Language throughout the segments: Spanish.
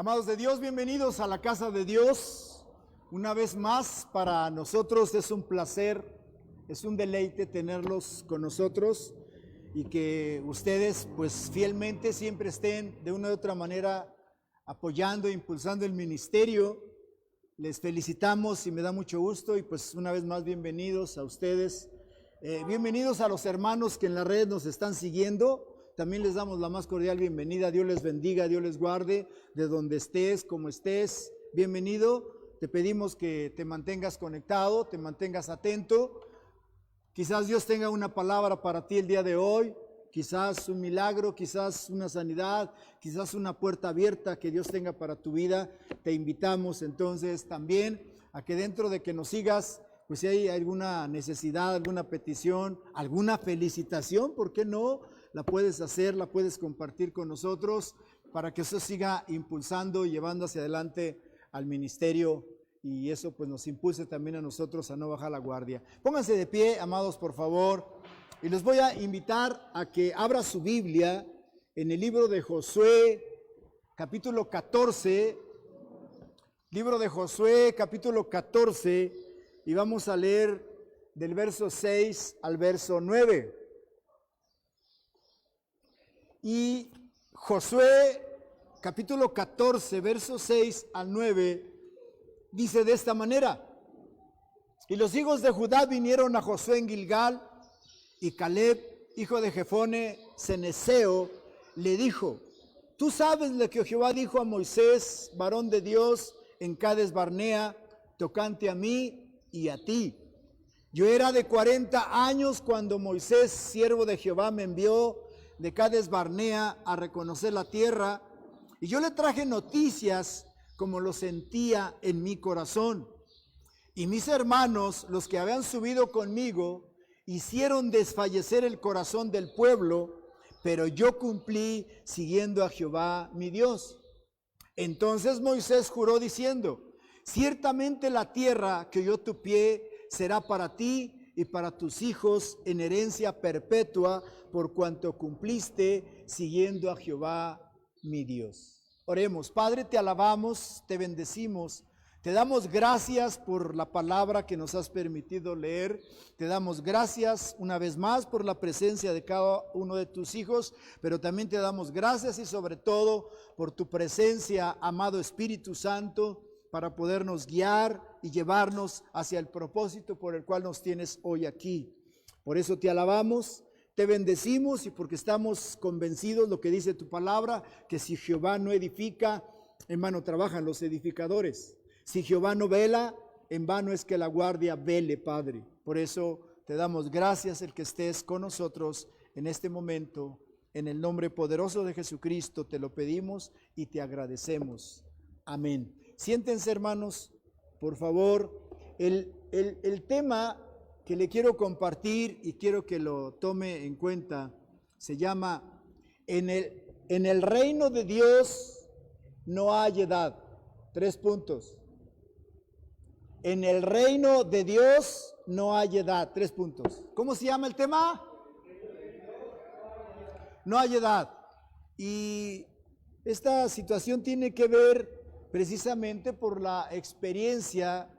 Amados de Dios, bienvenidos a la casa de Dios. Una vez más, para nosotros es un placer, es un deleite tenerlos con nosotros y que ustedes pues fielmente siempre estén de una u otra manera apoyando e impulsando el ministerio. Les felicitamos y me da mucho gusto y pues una vez más bienvenidos a ustedes. Bienvenidos a los hermanos que en la red nos están siguiendo. También les damos la más cordial bienvenida. Dios les bendiga, Dios les guarde de donde estés, como estés. Bienvenido. Te pedimos que te mantengas conectado, te mantengas atento. Quizás Dios tenga una palabra para ti el día de hoy. Quizás un milagro, quizás una sanidad, quizás una puerta abierta que Dios tenga para tu vida. Te invitamos entonces también a que dentro de que nos sigas, pues si hay alguna necesidad, alguna petición, alguna felicitación, ¿por qué no? La puedes hacer, la puedes compartir con nosotros para que eso siga impulsando y llevando hacia adelante al ministerio y eso pues nos impulse también a nosotros a no bajar la guardia. Pónganse de pie, amados, por favor, y les voy a invitar a que abra su Biblia en el libro de Josué, capítulo 14, libro de Josué, capítulo 14, y vamos a leer del verso 6 al verso 9. Y Josué, capítulo 14, versos 6 al 9, dice de esta manera: Y los hijos de Judá vinieron a Josué en Gilgal, y Caleb, hijo de Jefone, ceneseo, le dijo: Tú sabes lo que Jehová dijo a Moisés, varón de Dios, en Cades Barnea, tocante a mí y a ti. Yo era de 40 años cuando Moisés, siervo de Jehová, me envió de Cades Barnea a reconocer la tierra, y yo le traje noticias como lo sentía en mi corazón. Y mis hermanos, los que habían subido conmigo, hicieron desfallecer el corazón del pueblo, pero yo cumplí siguiendo a Jehová mi Dios. Entonces Moisés juró diciendo: Ciertamente la tierra que oyó tu pie será para ti y para tus hijos en herencia perpetua, por cuanto cumpliste siguiendo a Jehová mi Dios. Oremos. Padre, te alabamos, te bendecimos, te damos gracias por la palabra que nos has permitido leer. Te damos gracias una vez más por la presencia de cada uno de tus hijos, pero también te damos gracias y sobre todo por tu presencia, amado Espíritu Santo, para podernos guiar y llevarnos hacia el propósito por el cual nos tienes hoy aquí. Por eso te alabamos, te bendecimos y porque estamos convencidos lo que dice tu palabra, que si Jehová no edifica, en vano trabajan los edificadores. Si Jehová no vela, en vano es que la guardia vele, Padre. Por eso te damos gracias el que estés con nosotros en este momento. En el nombre poderoso de Jesucristo te lo pedimos y te agradecemos. Amén. Siéntense, hermanos, por favor. El tema que le quiero compartir y quiero que lo tome en cuenta se llama en el reino de Dios no hay edad. 3 puntos. En el reino de Dios no hay edad. 3 puntos. ¿Cómo se llama el tema? No hay edad. Y esta situación tiene que ver precisamente por la experiencia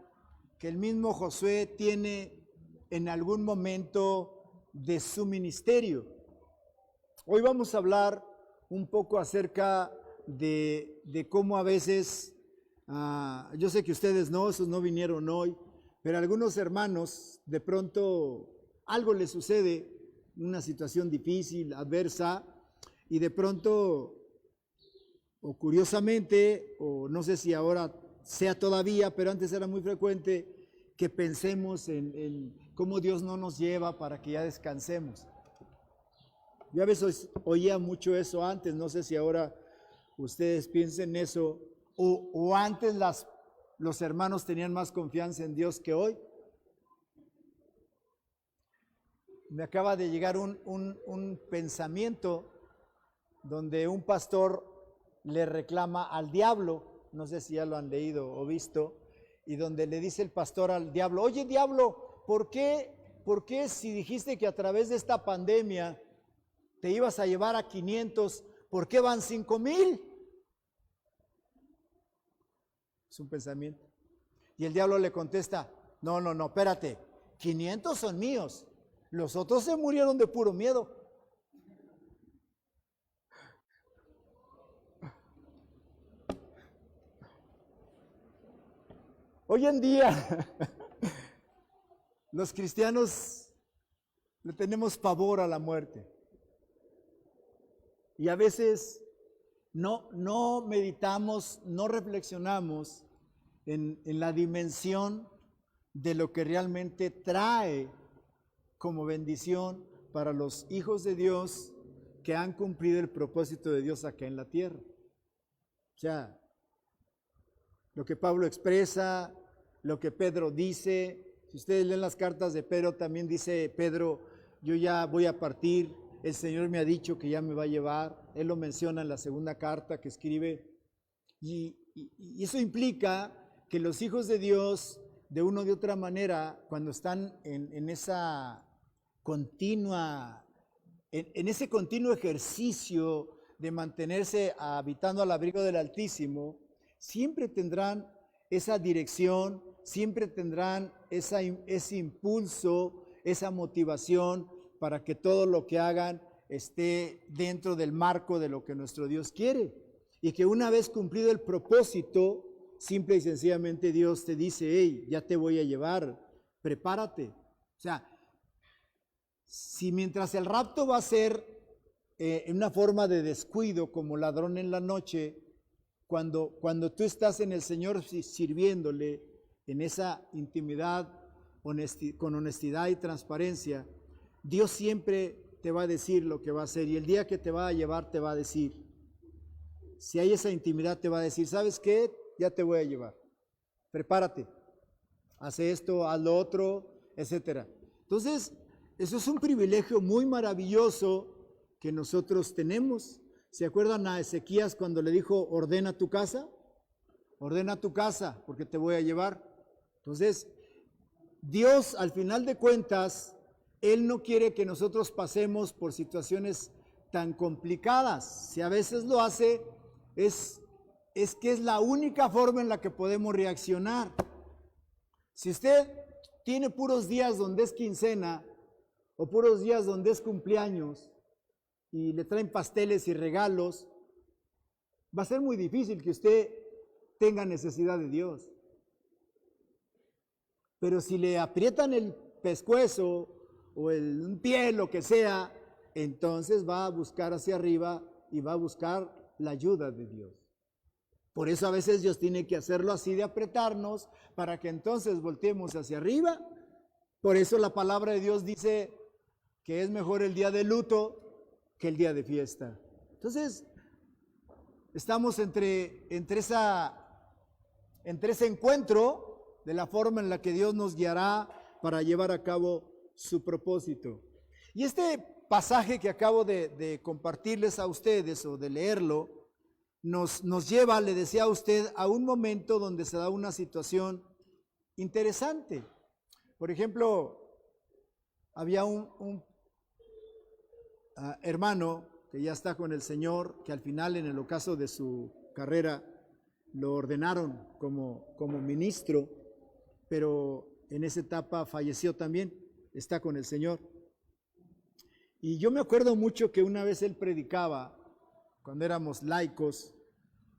que el mismo Josué tiene en algún momento de su ministerio. Hoy vamos a hablar un poco acerca de cómo a veces, yo sé que ustedes no, esos no vinieron hoy, pero a algunos hermanos de pronto algo les sucede, una situación difícil, adversa, y de pronto, o curiosamente, o no sé si ahora sea todavía, pero antes era muy frecuente que pensemos en cómo Dios no nos lleva para que ya descansemos. Yo a veces oía mucho eso antes, no sé si ahora ustedes piensen eso, o antes los hermanos tenían más confianza en Dios que hoy. Me acaba de llegar un pensamiento donde un pastor le reclama al diablo, no sé si ya lo han leído o visto, y donde le dice el pastor al diablo: Oye, diablo, ¿por qué si dijiste que a través de esta pandemia te ibas a llevar a 500, ¿por qué van 5,000? Es un pensamiento. Y el diablo le contesta, no, espérate, 500 son míos, los otros se murieron de puro miedo. Hoy en día, los cristianos le tenemos pavor a la muerte. Y a veces no meditamos, no reflexionamos en la dimensión de lo que realmente trae como bendición para los hijos de Dios que han cumplido el propósito de Dios acá en la tierra. O sea, lo que Pablo expresa, lo que Pedro dice. Si ustedes leen las cartas de Pedro, también dice Pedro, yo ya voy a partir, el Señor me ha dicho que ya me va a llevar. Él lo menciona en la segunda carta que escribe. Y eso implica que los hijos de Dios, de una u otra manera, cuando están en esa continua, en ese continuo ejercicio de mantenerse habitando al abrigo del Altísimo, siempre tendrán esa dirección, siempre tendrán ese impulso, esa motivación para que todo lo que hagan esté dentro del marco de lo que nuestro Dios quiere. Y que una vez cumplido el propósito, simple y sencillamente Dios te dice, hey, ya te voy a llevar, prepárate. O sea, si mientras el rapto va a ser en una forma de descuido como ladrón en la noche, cuando tú estás en el Señor sirviéndole en esa intimidad, con honestidad y transparencia, Dios siempre te va a decir lo que va a hacer y el día que te va a llevar te va a decir. Si hay esa intimidad te va a decir, ¿sabes qué? Ya te voy a llevar. Prepárate. Haz esto, haz lo otro, etc. Entonces, eso es un privilegio muy maravilloso que nosotros tenemos. ¿Se acuerdan a Ezequías cuando le dijo, ordena tu casa? Ordena tu casa porque te voy a llevar. Entonces, Dios, al final de cuentas, Él no quiere que nosotros pasemos por situaciones tan complicadas. Si a veces lo hace, es que es la única forma en la que podemos reaccionar. Si usted tiene puros días donde es quincena o puros días donde es cumpleaños y le traen pasteles y regalos, va a ser muy difícil que usted tenga necesidad de Dios. Pero si le aprietan el pescuezo o un pie, lo que sea, entonces va a buscar hacia arriba y va a buscar la ayuda de Dios. Por eso a veces Dios tiene que hacerlo así de apretarnos para que entonces volteemos hacia arriba. Por eso la palabra de Dios dice que es mejor el día de luto que el día de fiesta. Entonces, estamos entre ese encuentro de la forma en la que Dios nos guiará para llevar a cabo su propósito. Y este pasaje que acabo de compartirles a ustedes o de leerlo, nos lleva, le decía a usted, a un momento donde se da una situación interesante. Por ejemplo, había un hermano que ya está con el Señor, que al final en el ocaso de su carrera lo ordenaron como ministro, pero en esa etapa falleció también, está con el Señor. Y yo me acuerdo mucho que una vez él predicaba, cuando éramos laicos,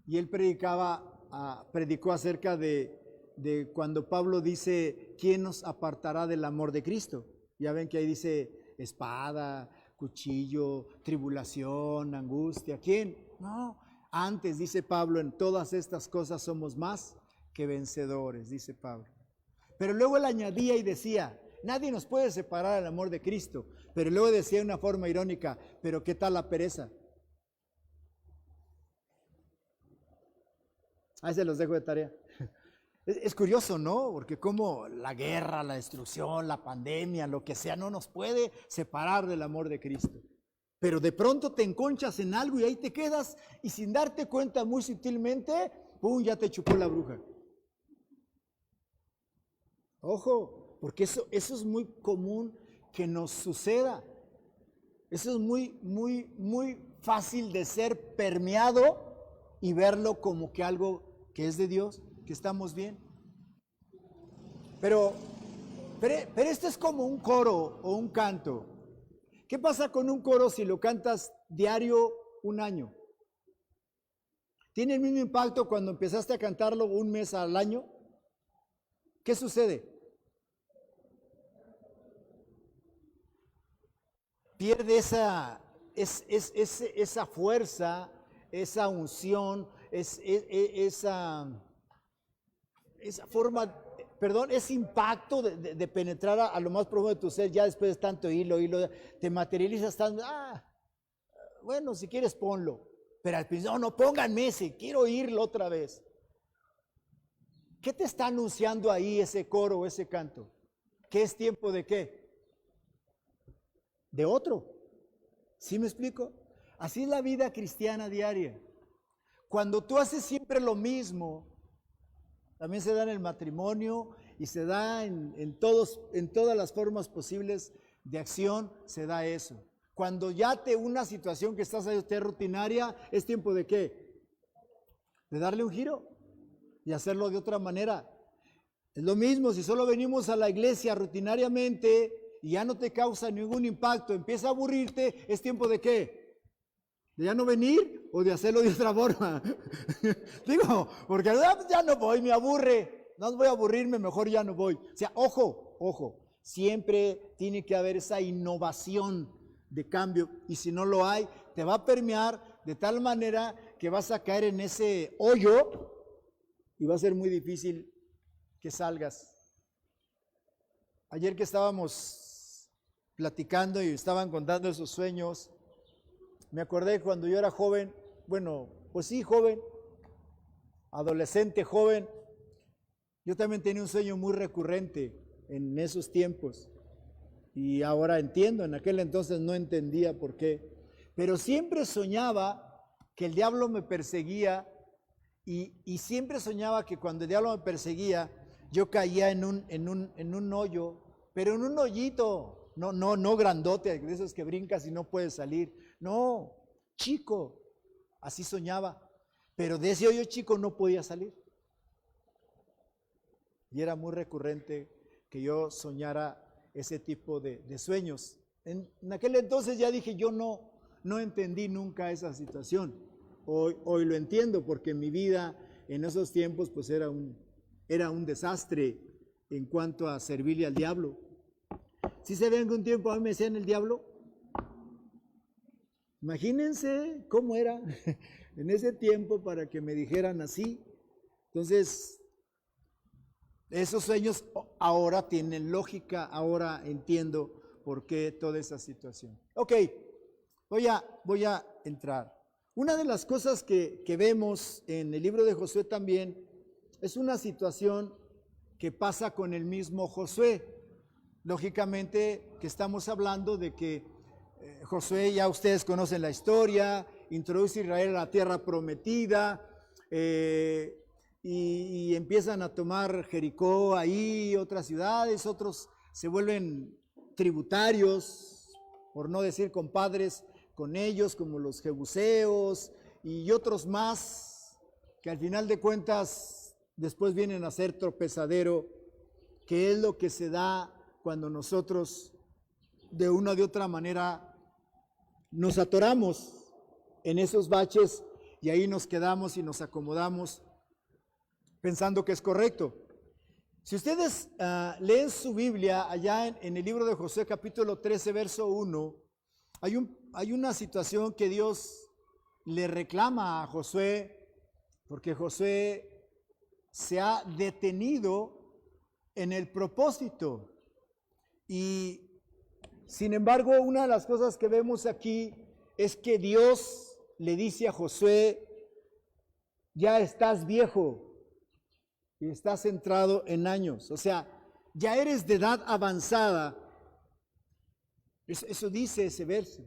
y él predicó acerca de cuando Pablo dice, ¿quién nos apartará del amor de Cristo? Ya ven que ahí dice espada, cuchillo, tribulación, angustia. ¿Quién? No, antes dice Pablo, en todas estas cosas somos más que vencedores, dice Pablo. Pero luego él añadía y decía, nadie nos puede separar del amor de Cristo. Pero luego decía de una forma irónica, pero ¿qué tal la pereza? Ahí se los dejo de tarea. Es curioso, ¿no? Porque como la guerra, la destrucción, la pandemia, lo que sea, no nos puede separar del amor de Cristo. Pero de pronto te enconchas en algo y ahí te quedas y sin darte cuenta muy sutilmente, ¡pum!, ya te chupó la bruja. Ojo, porque eso es muy común que nos suceda. Eso es muy fácil de ser permeado y verlo como que algo que es de Dios. que estamos bien. Pero esto es como un coro o un canto. ¿Qué pasa con un coro si lo cantas diario un año? ¿Tiene el mismo impacto cuando empezaste a cantarlo un mes al año? ¿Qué sucede? Pierde esa fuerza, esa unción, esa forma, perdón, ese impacto de penetrar a lo más profundo de tu ser, ya después de tanto hilo, te materializas tan, bueno, si quieres ponlo, pero al principio, no pónganme ese, quiero oírlo otra vez. ¿Qué te está anunciando ahí ese coro o ese canto? ¿Qué es tiempo de qué? De otro. ¿Sí me explico? Así es la vida cristiana diaria. Cuando tú haces siempre lo mismo, también se da en el matrimonio y se da en todas las formas posibles de acción, se da eso. Cuando ya una situación que estás ahí es rutinaria, ¿es tiempo de qué? De darle un giro y hacerlo de otra manera. Es lo mismo, si solo venimos a la iglesia rutinariamente y ya no te causa ningún impacto, empieza a aburrirte, ¿es tiempo de qué? ¿De ya no venir o de hacerlo de otra forma? Digo, porque ya no voy, me aburre, no voy a aburrirme, mejor ya no voy. O sea, ojo, siempre tiene que haber esa innovación de cambio, y si no lo hay, te va a permear de tal manera que vas a caer en ese hoyo y va a ser muy difícil que salgas. Ayer que estábamos platicando y estaban contando esos sueños, me acordé cuando yo era joven, bueno, pues sí, joven, adolescente, joven, yo también tenía un sueño muy recurrente en esos tiempos. Y ahora entiendo, en aquel entonces no entendía por qué, pero siempre soñaba que el diablo me perseguía y siempre soñaba que cuando el diablo me perseguía, yo caía en un hoyo, pero en un hoyito, no grandote, de esos que brincas y no puedes salir, no, chico, así soñaba, pero de ese hoyo chico no podía salir. Y era muy recurrente que yo soñara ese tipo de sueños. En aquel entonces ya dije, yo no entendí nunca esa situación. Hoy lo entiendo porque mi vida en esos tiempos pues era un desastre en cuanto a servirle al diablo. ¿Sí se ven que un tiempo a mí me decían el diablo? Imagínense cómo era en ese tiempo para que me dijeran así. Entonces, esos sueños ahora tienen lógica, ahora entiendo por qué toda esa situación. Ok, voy a entrar. Una de las cosas que vemos en el libro de Josué también es una situación que pasa con el mismo Josué. Lógicamente que estamos hablando de que Josué, ya ustedes conocen la historia, introduce a Israel a la tierra prometida, y empiezan a tomar Jericó ahí, otras ciudades, otros se vuelven tributarios, por no decir compadres con ellos, como los jebuseos y otros más, que al final de cuentas después vienen a ser tropezadero, que es lo que se da cuando nosotros de una o de otra manera nos atoramos en esos baches y ahí nos quedamos y nos acomodamos pensando que es correcto. Si ustedes leen su Biblia allá en el libro de Josué capítulo 13 verso 1, hay una situación que Dios le reclama a Josué, porque Josué se ha detenido en el propósito. Y sin embargo, una de las cosas que vemos aquí es que Dios le dice a Josué, ya estás viejo y estás centrado en años, o sea, ya eres de edad avanzada. Eso dice ese verso.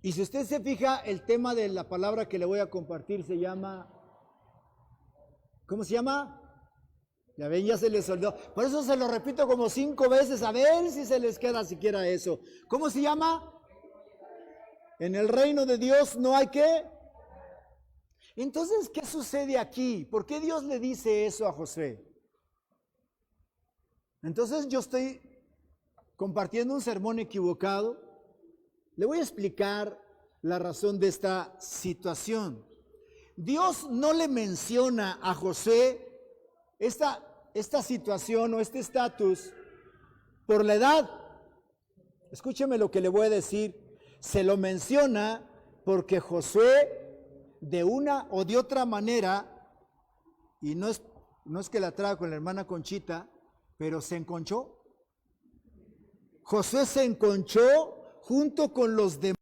Y si usted se fija, el tema de la palabra que le voy a compartir se llama, ¿cómo se llama? Ya ven, ya se les olvidó. Por eso se lo repito como 5 veces, a ver si se les queda siquiera eso. ¿Cómo se llama? En el reino de Dios no hay qué. Entonces, ¿qué sucede aquí? ¿Por qué Dios le dice eso a Josué? Entonces yo estoy compartiendo un sermón equivocado. Le voy a explicar la razón de esta situación. Dios no le menciona a Josué esta situación o este estatus por la edad. Escúcheme lo que le voy a decir. Se lo menciona porque Josué, de una o de otra manera, y no es que la traga con la hermana Conchita, pero se enconchó. Josué se enconchó junto con los demás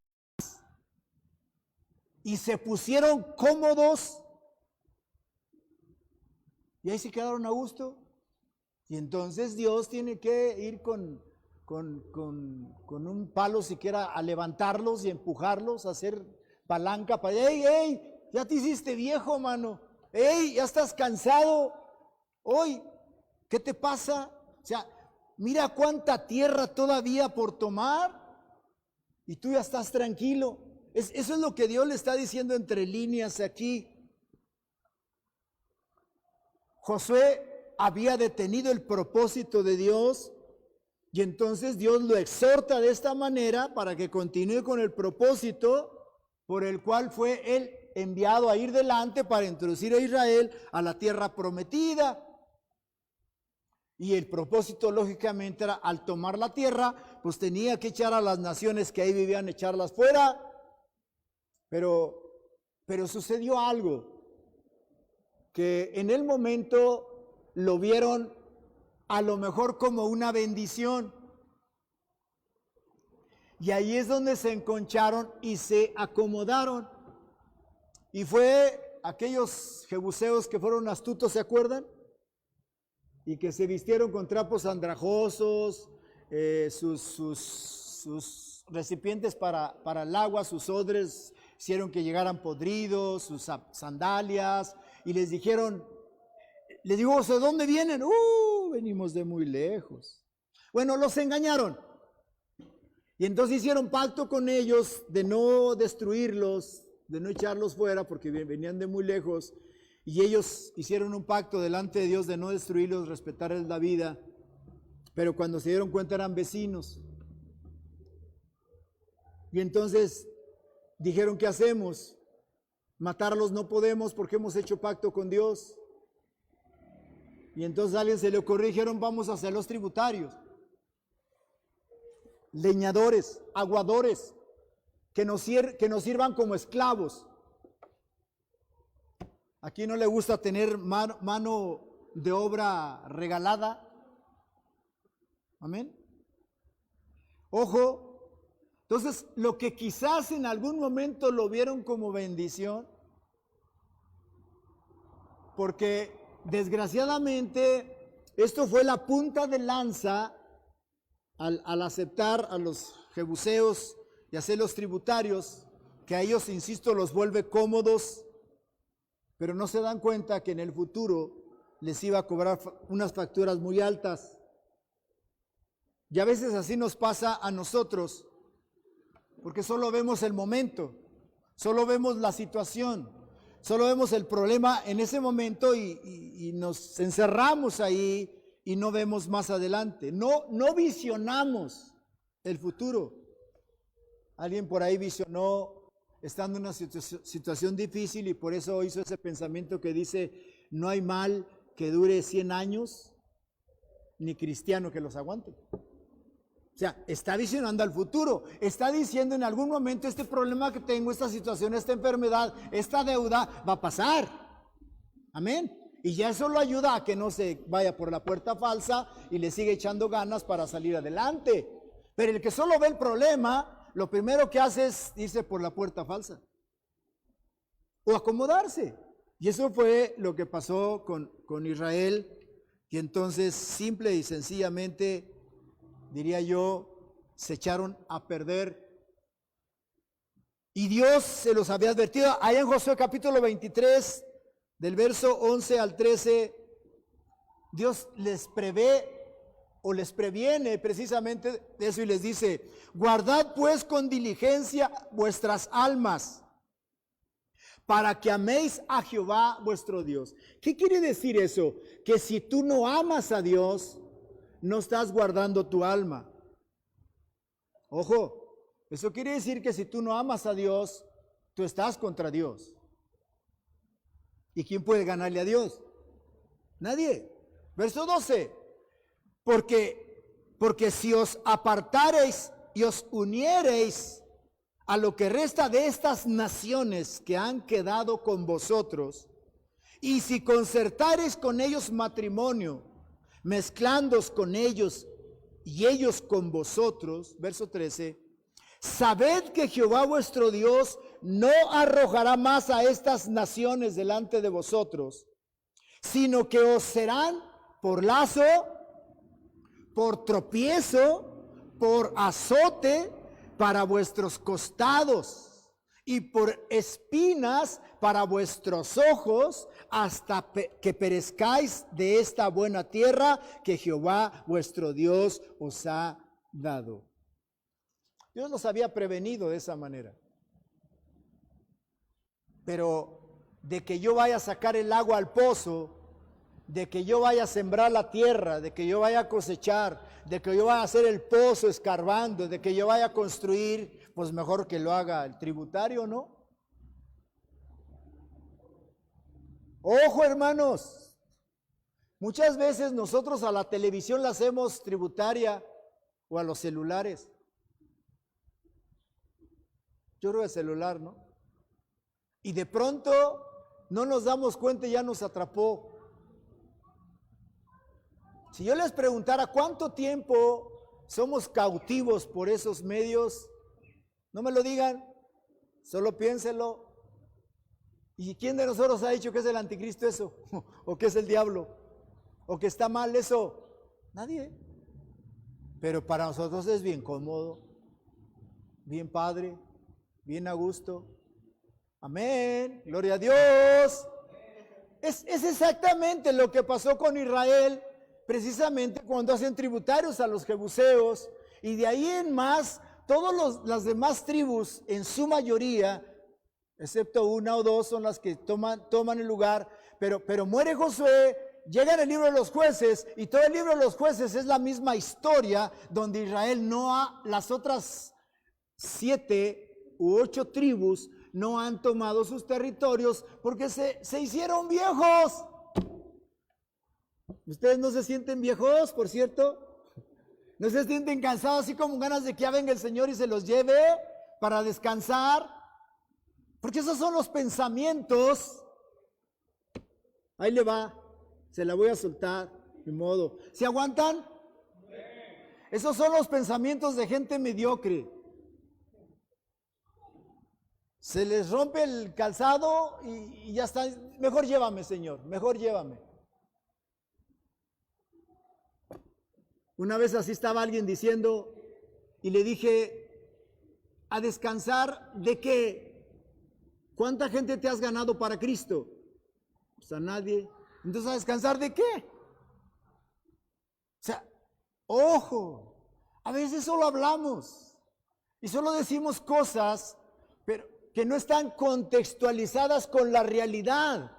y se pusieron cómodos y ahí se quedaron a gusto. Y entonces Dios tiene que ir con un palo siquiera a levantarlos y empujarlos, a hacer palanca para, ¡ey! Ya te hiciste viejo, mano. ¡Ey! Ya estás cansado. Hoy, ¿qué te pasa? O sea, mira cuánta tierra todavía por tomar y tú ya estás tranquilo. Eso es lo que Dios le está diciendo entre líneas aquí. Josué había detenido el propósito de Dios y entonces Dios lo exhorta de esta manera para que continúe con el propósito por el cual fue él enviado a ir delante para introducir a Israel a la tierra prometida. Y el propósito, lógicamente, era al tomar la tierra, pues tenía que echar a las naciones que ahí vivían, echarlas fuera. Pero sucedió algo, que en el momento lo vieron a lo mejor como una bendición. Y ahí es donde se enconcharon y se acomodaron. Y fue aquellos jebuseos que fueron astutos, ¿se acuerdan? Y que se vistieron con trapos andrajosos, sus recipientes para el agua, sus odres, hicieron que llegaran podridos, sus sandalias, y les dijeron, les digo, ¿de dónde vienen? Venimos de muy lejos. Bueno, los engañaron. Y entonces hicieron pacto con ellos de no destruirlos, de no echarlos fuera, porque venían de muy lejos. Y ellos hicieron un pacto delante de Dios de no destruirlos, respetarles la vida. Pero cuando se dieron cuenta eran vecinos. Y entonces dijeron, ¿qué hacemos? Matarlos no podemos porque hemos hecho pacto con Dios. Y entonces a alguien se le ocurrió y dijeron, vamos a hacer los tributarios. Leñadores, aguadores, que nos sirvan como esclavos. Aquí no le gusta tener mano de obra regalada. Amén. Ojo. Entonces, lo que quizás en algún momento lo vieron como bendición, porque desgraciadamente esto fue la punta de lanza al aceptar a los jebuseos y hacerlos tributarios, que a ellos, insisto, los vuelve cómodos, pero no se dan cuenta que en el futuro les iba a cobrar unas facturas muy altas. Y a veces así nos pasa a nosotros, porque solo vemos el momento, solo vemos la situación, solo vemos el problema en ese momento y nos encerramos ahí y no vemos más adelante. No visionamos el futuro. Alguien por ahí visionó estando en una situación difícil y por eso hizo ese pensamiento que dice, no hay mal que dure 100 años, ni cristiano que los aguante. O sea, está visionando al futuro, está diciendo en algún momento este problema que tengo, esta situación, esta enfermedad, esta deuda va a pasar. Amén. Y ya eso lo ayuda a que no se vaya por la puerta falsa y le siga echando ganas para salir adelante. Pero el que solo ve el problema, lo primero que hace es irse por la puerta falsa o acomodarse. Y eso fue lo que pasó con Israel. Y entonces, simple y sencillamente, diría yo, se echaron a perder. Y Dios se los había advertido. Allá en Josué capítulo 23, del verso 11 al 13, Dios les prevé o les previene precisamente de eso y les dice, guardad pues con diligencia vuestras almas, para que améis a Jehová vuestro Dios. ¿Qué quiere decir eso? Que si tú no amas a Dios, no estás guardando tu alma. Ojo, eso quiere decir que si tú no amas a Dios, tú estás contra Dios. ¿Y quién puede ganarle a Dios? Nadie. Verso 12. Porque si os apartareis y os uniereis a lo que resta de estas naciones que han quedado con vosotros, y si concertareis con ellos matrimonio, mezclándoos con ellos y ellos con vosotros, verso 13, sabed que Jehová vuestro Dios no arrojará más a estas naciones delante de vosotros, sino que os serán por lazo, por tropiezo, por azote para vuestros costados y por espinas para vuestros ojos, hasta que perezcáis de esta buena tierra que Jehová vuestro Dios os ha dado. Dios los había prevenido de esa manera. Pero de que yo vaya a sacar el agua al pozo, de que yo vaya a sembrar la tierra, de que yo vaya a cosechar, de que yo vaya a hacer el pozo escarbando, de que yo vaya a construir, pues mejor que lo haga el tributario, ¿no? Ojo, hermanos, muchas veces nosotros a la televisión la hacemos tributaria o a los celulares. Yo creo el celular, ¿no? Y de pronto no nos damos cuenta y ya nos atrapó. Si yo les preguntara cuánto tiempo somos cautivos por esos medios, no me lo digan, solo piénselo. ¿Y quién de nosotros ha dicho que es el anticristo eso? ¿O que es el diablo? ¿O que está mal eso? Nadie. Pero para nosotros es bien cómodo, bien padre, bien a gusto. Amén, gloria a Dios. Es exactamente lo que pasó con Israel, precisamente cuando hacen tributarios a los jebuseos, y de ahí en más, todas las demás tribus, en su mayoría, excepto una o dos, son las que toman el lugar, pero muere Josué, llega en el libro de los jueces, y todo el libro de los jueces es la misma historia, donde Israel las otras 7 u 8 tribus no han tomado sus territorios porque se hicieron viejos. ¿Ustedes no se sienten viejos, por cierto? ¿No se sienten cansados así como ganas de que ya venga el Señor y se los lleve para descansar? Porque esos son los pensamientos. Ahí le va, se la voy a soltar, de modo. ¿Se aguantan? Esos son los pensamientos de gente mediocre. Se les rompe el calzado y ya está. Mejor llévame, Señor, mejor llévame. Una vez así estaba alguien diciendo, y le dije, ¿a descansar de qué? ¿Cuánta gente te has ganado para Cristo? Pues a nadie. Entonces, ¿a descansar de qué? O sea, ojo, a veces solo hablamos y solo decimos cosas, pero que no están contextualizadas con la realidad.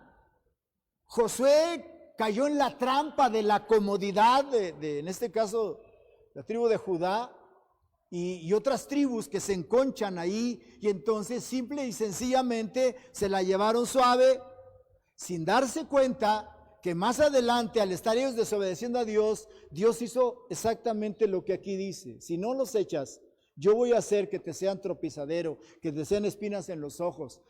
Josué cayó en la trampa de la comodidad en este caso, la tribu de Judá y otras tribus que se enconchan ahí, y entonces simple y sencillamente se la llevaron suave, sin darse cuenta que más adelante, al estar ellos desobedeciendo a Dios, Dios hizo exactamente lo que aquí dice: si no los echas, yo voy a hacer que te sean tropezadero, que te sean espinas en los ojos,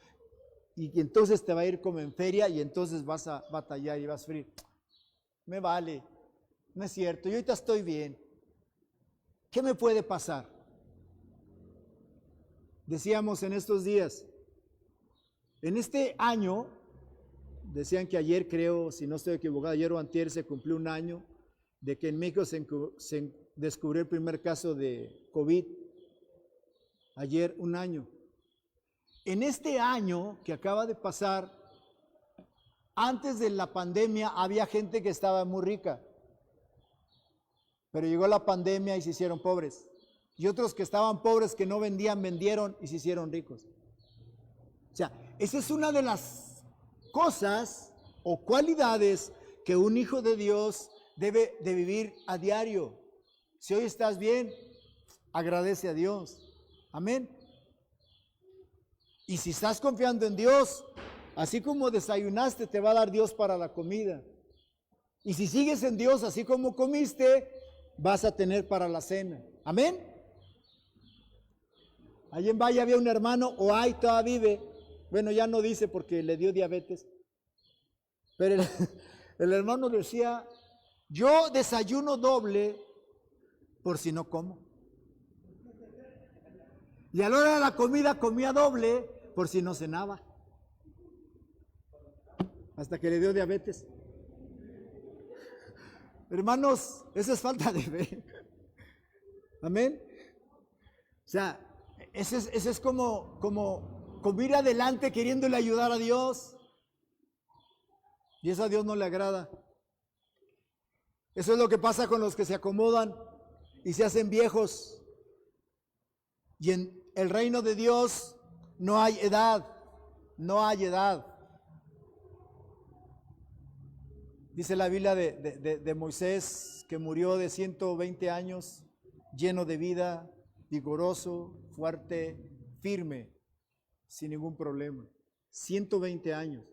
y entonces te va a ir como en feria, y entonces vas a batallar y vas a sufrir. Me vale, no es cierto, yo ahorita estoy bien. ¿Qué me puede pasar? Decíamos en estos días, en este año, decían que ayer, creo, si no estoy equivocado, ayer o antier se cumplió un año de que en México se descubrió el primer caso de COVID. Ayer, un año. En este año que acaba de pasar, antes de la pandemia había gente que estaba muy rica, pero llegó la pandemia y se hicieron pobres. Y otros que estaban pobres, que no vendían, vendieron y se hicieron ricos. O sea, esa es una de las cosas o cualidades que un hijo de Dios debe de vivir a diario. Si hoy estás bien, agradece a Dios. Amén. Y si estás confiando en Dios, así como desayunaste, te va a dar Dios para la comida. Y si sigues en Dios, así como comiste, vas a tener para la cena. Amén. Allí en Valle había un hermano, o hay, todavía vive. Bueno, ya no dice porque le dio diabetes. Pero el hermano decía, yo desayuno doble por si no como. Y a la hora de la comida comía doble por si no cenaba. Hasta que le dio diabetes. Hermanos, eso es falta de fe. Amén. O sea, ese es como ir adelante queriéndole ayudar a Dios. Y eso a Dios no le agrada. Eso es lo que pasa con los que se acomodan y se hacen viejos. Y en el reino de Dios no hay edad, no hay edad. Dice la Biblia de Moisés que murió de 120 años, lleno de vida, vigoroso, fuerte, firme, sin ningún problema. 120 años.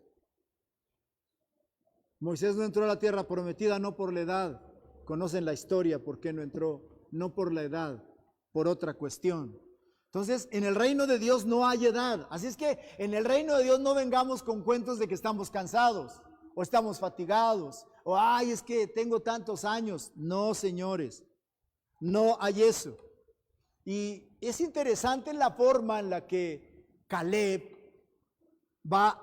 Moisés no entró a la tierra prometida no por la edad. Conocen la historia por qué no entró, no por la edad, por otra cuestión. Entonces, en el reino de Dios no hay edad. Así es que en el reino de Dios no vengamos con cuentos de que estamos cansados o estamos fatigados o ay, es que tengo tantos años. No, señores, no hay eso. Y es interesante la forma en la que Caleb va,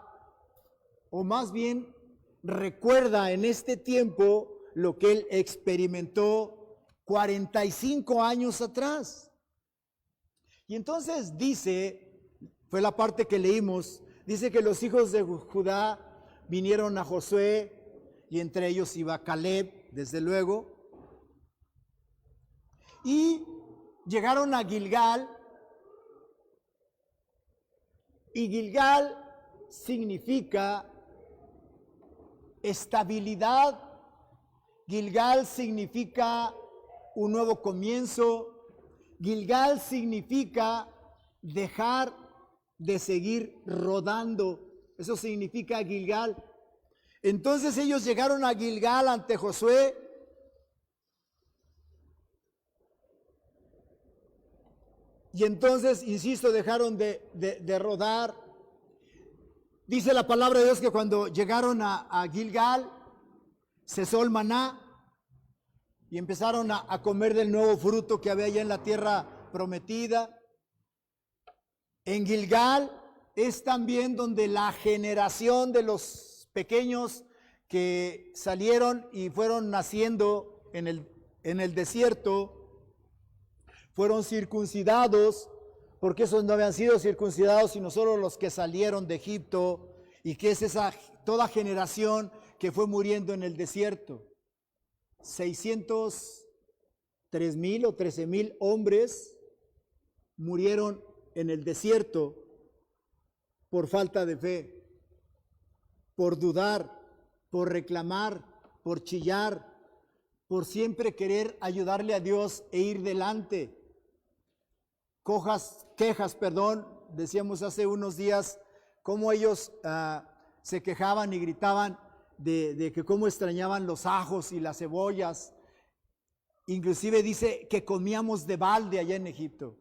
o más bien recuerda en este tiempo lo que él experimentó 45 años atrás. Y entonces dice, fue la parte que leímos, dice que los hijos de Judá vinieron a Josué y entre ellos iba Caleb, desde luego, y llegaron a Gilgal, y Gilgal significa estabilidad, Gilgal significa un nuevo comienzo, Gilgal significa dejar de seguir rodando, eso significa Gilgal. Entonces ellos llegaron a Gilgal ante Josué y entonces, insisto, dejaron de rodar. Dice la palabra de Dios que cuando llegaron a Gilgal, cesó el maná y empezaron a comer del nuevo fruto que había allá en la tierra prometida. En Gilgal es también donde la generación de los pequeños que salieron y fueron naciendo en el desierto, fueron circuncidados, porque esos no habían sido circuncidados, sino solo los que salieron de Egipto, y que es esa toda generación que fue muriendo en el desierto. 603,000 o 13,000 hombres murieron en el desierto por falta de fe, por dudar, por reclamar, por chillar, por siempre querer ayudarle a Dios e ir delante. Quejas, decíamos hace unos días cómo ellos se quejaban y gritaban de que cómo extrañaban los ajos y las cebollas. Inclusive dice que comíamos de balde allá en Egipto.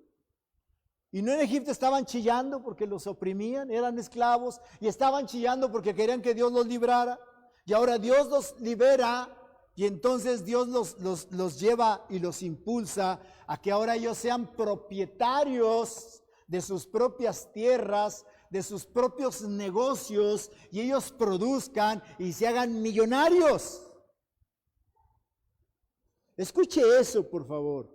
Y no en Egipto estaban chillando porque los oprimían, eran esclavos y estaban chillando porque querían que Dios los librara. Y ahora Dios los libera y entonces Dios los lleva y los impulsa a que ahora ellos sean propietarios de sus propias tierras, de sus propios negocios, y ellos produzcan y se hagan millonarios. Escuche eso, por favor.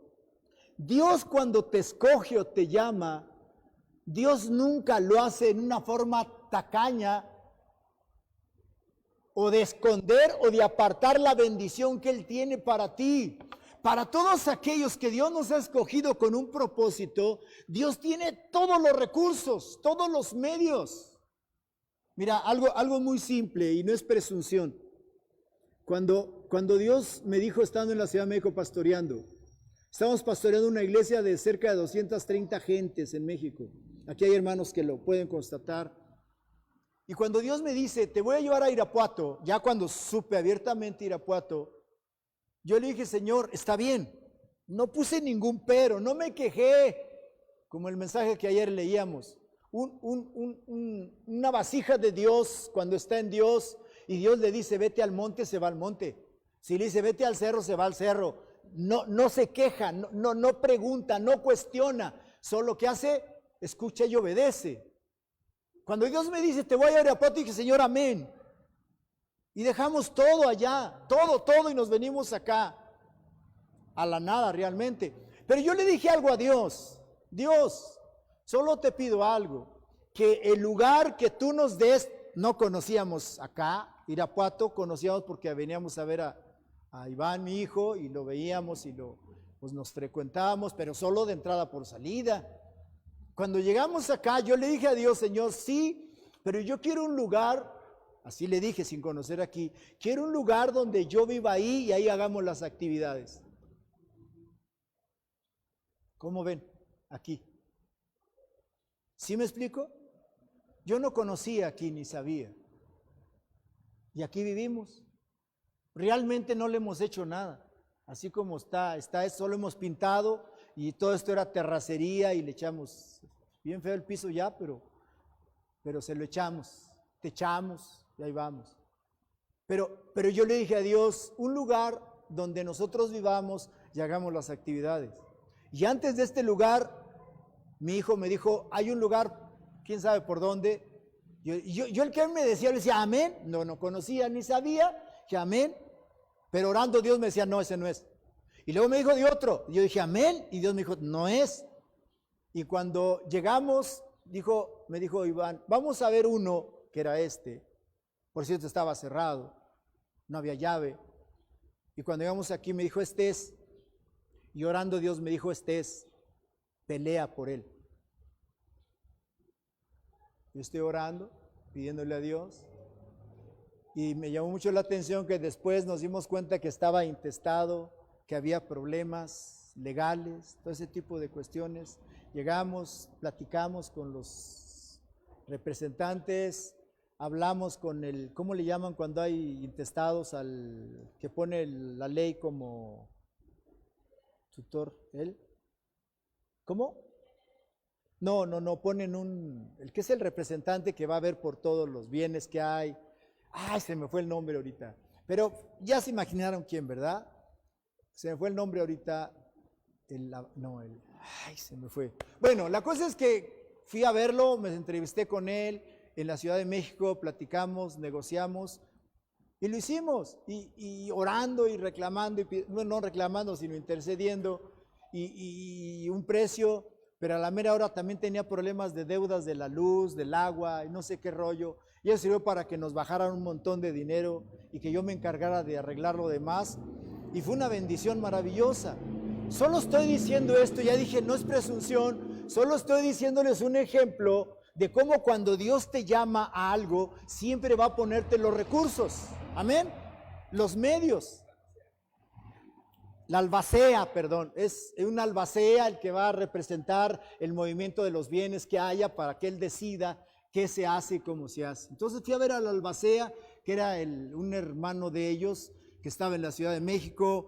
Dios cuando te escoge o te llama, Dios nunca lo hace en una forma tacaña o de esconder o de apartar la bendición que Él tiene para ti. Para todos aquellos que Dios nos ha escogido con un propósito, Dios tiene todos los recursos, todos los medios. Mira, algo muy simple y no es presunción. Cuando Dios me dijo, estando en la Ciudad de México pastoreando, estamos pastoreando una iglesia de cerca de 230 gentes en México. Aquí hay hermanos que lo pueden constatar. Y cuando Dios me dice, te voy a llevar a Irapuato, ya cuando supe abiertamente Irapuato, yo le dije, Señor, está bien. No puse ningún pero, no me quejé, como el mensaje que ayer leíamos. Una vasija de Dios, cuando está en Dios, y Dios le dice, vete al monte, se va al monte. Si le dice, vete al cerro, se va al cerro. No se queja, no pregunta, no cuestiona. Solo que hace, escucha y obedece. Cuando Dios me dice, te voy a Irapuato, dije, Señor, amén. Y dejamos todo allá, todo, y nos venimos acá. A la nada realmente. Pero yo le dije algo a Dios. Dios, solo te pido algo. Que el lugar que tú nos des, no conocíamos acá, Irapuato, conocíamos porque veníamos a ver a Iván, mi hijo, y lo veíamos y pues nos frecuentábamos, pero solo de entrada por salida. Cuando llegamos acá, yo le dije a Dios, Señor, sí, pero yo quiero un lugar, así le dije sin conocer aquí, quiero un lugar donde yo viva ahí y ahí hagamos las actividades. ¿Cómo ven? Aquí. ¿Sí me explico? Yo no conocía aquí ni sabía. Y aquí vivimos. Realmente no le hemos hecho nada. Así como está, solo hemos pintado y todo esto era terracería y le echamos, bien feo el piso ya, pero se lo echamos, techamos y ahí vamos. Pero yo le dije a Dios, un lugar donde nosotros vivamos y hagamos las actividades. Y antes de este lugar, mi hijo me dijo, hay un lugar, quién sabe por dónde. Yo el que él me decía, le decía, amén. No conocía ni sabía que amén. Pero orando Dios me decía, no, ese no es. Y luego me dijo de otro. Y yo dije, amén. Y Dios me dijo, no es. Y cuando llegamos, me dijo Iván, vamos a ver uno que era este. Por cierto, estaba cerrado. No había llave. Y cuando llegamos aquí me dijo, este es. Y orando Dios me dijo, este es, pelea por él. Yo estoy orando, pidiéndole a Dios, y me llamó mucho la atención que después nos dimos cuenta que estaba intestado, que había problemas legales, todo ese tipo de cuestiones. Llegamos, platicamos con los representantes, hablamos con el, ¿cómo le llaman cuando hay intestados al que pone la ley como tutor? ¿Él? ¿Cómo? No, ponen el que es el representante que va a ver por todos los bienes que hay. Ay, se me fue el nombre ahorita. Pero ya se imaginaron quién, ¿verdad? Se me fue el nombre ahorita. Ay, se me fue. Bueno, la cosa es que fui a verlo, me entrevisté con él en la Ciudad de México, platicamos, negociamos y lo hicimos. Y orando y reclamando, no reclamando, sino intercediendo y un precio. Pero a la mera hora también tenía problemas de deudas de la luz, del agua, y no sé qué rollo. Y eso sirvió para que nos bajaran un montón de dinero y que yo me encargara de arreglar lo demás. Y fue una bendición maravillosa. Solo estoy diciendo esto, ya dije, no es presunción, solo estoy diciéndoles un ejemplo de cómo cuando Dios te llama a algo, siempre va a ponerte los recursos. Amén. Los medios. La albacea, perdón, es una albacea el que va a representar el movimiento de los bienes que haya para que él decida qué se hace y cómo se hace. Entonces fui a ver a la albacea, que era un hermano de ellos, que estaba en la Ciudad de México.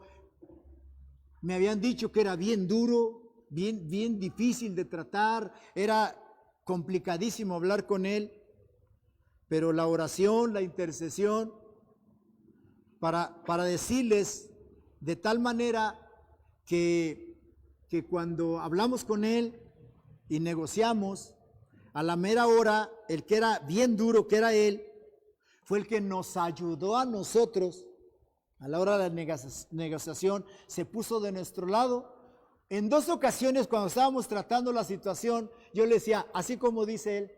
Me habían dicho que era bien duro, bien difícil de tratar, era complicadísimo hablar con él, pero la oración, la intercesión, para decirles de tal manera que cuando hablamos con él y negociamos, a la mera hora, el que era bien duro, que era él, fue el que nos ayudó a nosotros. A la hora de la negociación, se puso de nuestro lado. En 2 ocasiones, cuando estábamos tratando la situación, yo le decía, así como dice él,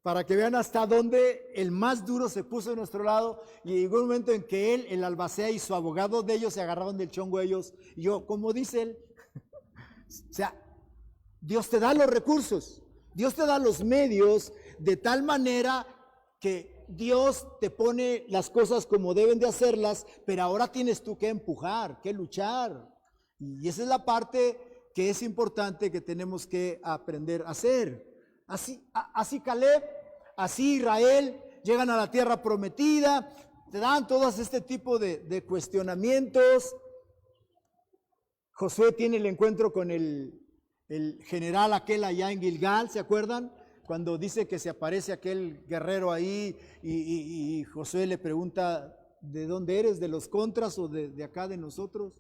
para que vean hasta dónde el más duro se puso de nuestro lado. Y llegó un momento en que él, el albacea y su abogado de ellos se agarraban del chongo ellos. Y yo, como dice él, o sea, Dios te da los recursos, Dios te da los medios de tal manera que Dios te pone las cosas como deben de hacerlas, pero ahora tienes tú que empujar, que luchar. Y esa es la parte que es importante que tenemos que aprender a hacer. Así Caleb, así Israel llegan a la tierra prometida, te dan todos este tipo de cuestionamientos. Josué tiene el encuentro con el general aquel allá en Gilgal, ¿se acuerdan? Cuando dice que se aparece aquel guerrero ahí y Josué le pregunta, ¿de dónde eres? ¿De los contras o de acá de nosotros?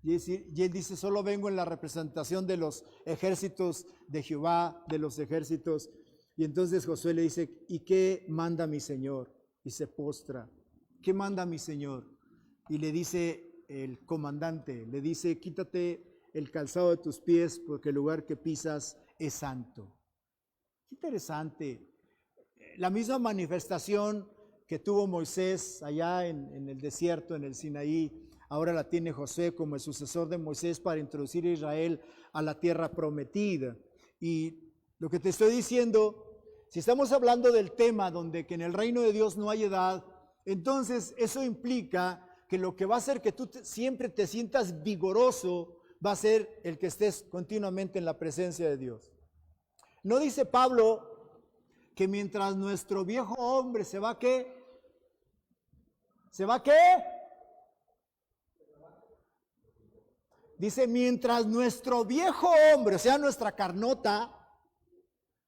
Y él dice, solo vengo en la representación de los ejércitos de Jehová, de los ejércitos. Y entonces Josué le dice, ¿y qué manda mi Señor? Y se postra. ¿Qué manda mi Señor? Y le dice el comandante, le dice, quítate el calzado de tus pies porque el lugar que pisas es santo. Qué interesante. La misma manifestación que tuvo Moisés allá en el desierto, en el Sinaí, ahora la tiene Josué como el sucesor de Moisés para introducir a Israel a la tierra prometida. Y lo que te estoy diciendo, si estamos hablando del tema donde que en el reino de Dios no hay edad, entonces eso implica que lo que va a hacer que tú siempre te sientas vigoroso va a ser el que estés continuamente en la presencia de Dios. ¿No dice Pablo que mientras nuestro viejo hombre se va qué? ¿Se va qué? Dice, mientras nuestro viejo hombre, o sea, nuestra carnota,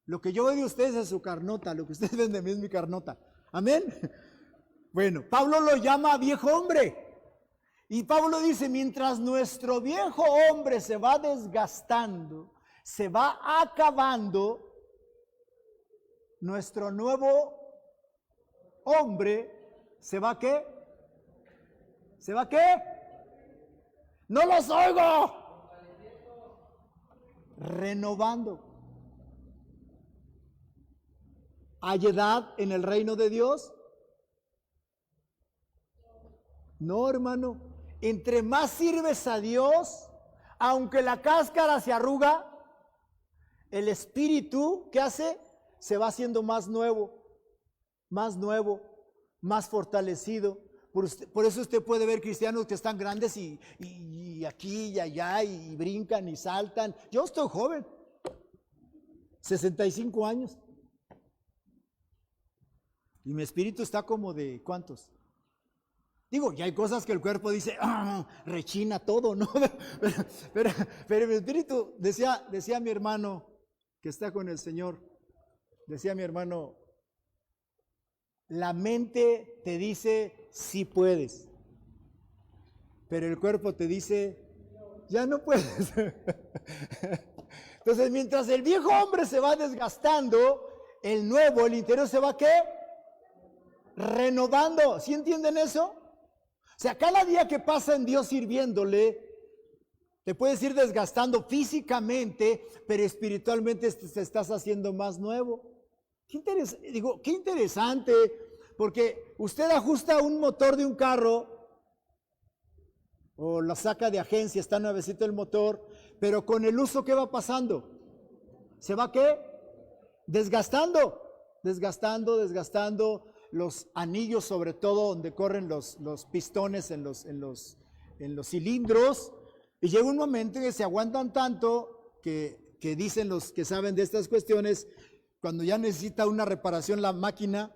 lo que yo veo de ustedes es su carnota, lo que ustedes ven de mí es mi carnota. Amén. Bueno, Pablo lo llama viejo hombre. Y Pablo dice, mientras nuestro viejo hombre se va desgastando, se va acabando, nuestro nuevo hombre se va ¿qué? ¿Se va qué? ¡No los oigo! Renovando. ¿Hay edad en el reino de Dios? No, hermano. Entre más sirves a Dios, aunque la cáscara se arruga, el espíritu, ¿qué hace? Se va haciendo más nuevo, más fortalecido. Por eso usted puede ver cristianos que están grandes y aquí y allá y brincan y saltan. Yo estoy joven, 65 años. Y mi espíritu está como de ¿cuántos? Digo, ya hay cosas que el cuerpo dice, rechina todo, ¿no? Pero mi espíritu, decía mi hermano que está con el Señor, decía mi hermano, la mente te dice, sí puedes, pero el cuerpo te dice, ya no puedes. Entonces, mientras el viejo hombre se va desgastando, el nuevo, el interior se va ¿qué? Renovando. ¿Sí entienden eso? O sea, cada día que pasa en Dios sirviéndole, te puedes ir desgastando físicamente, pero espiritualmente te estás haciendo más nuevo. Qué interesante, porque usted ajusta un motor de un carro o la saca de agencia, está nuevecito el motor, pero con el uso, ¿qué va pasando? ¿Se va qué? Desgastando los anillos, sobre todo donde corren los pistones en los cilindros, y llega un momento en que se aguantan tanto que dicen los que saben de estas cuestiones, cuando ya necesita una reparación la máquina,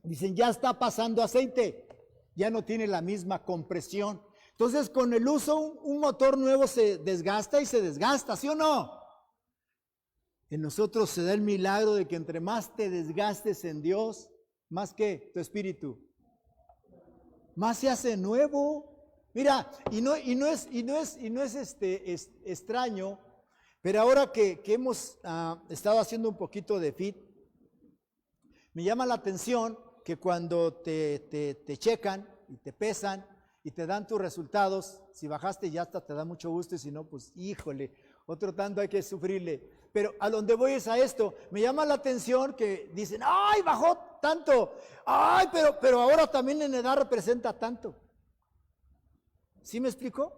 dicen ya está pasando aceite, ya no tiene la misma compresión. Entonces con el uso un motor nuevo se desgasta y se desgasta, ¿sí o no? En nosotros se da el milagro de que entre más te desgastes en Dios, más que tu espíritu, más se hace nuevo. Mira, y no es extraño, pero ahora que hemos estado haciendo un poquito de fit, me llama la atención que cuando te checan y te pesan y te dan tus resultados, si bajaste ya hasta te da mucho gusto y si no, pues híjole, otro tanto hay que sufrirle. Pero a donde voy es a esto, me llama la atención que dicen, ¡ay, bajó tanto! ¡Ay, pero ahora también en edad representa tanto! ¿Sí me explico?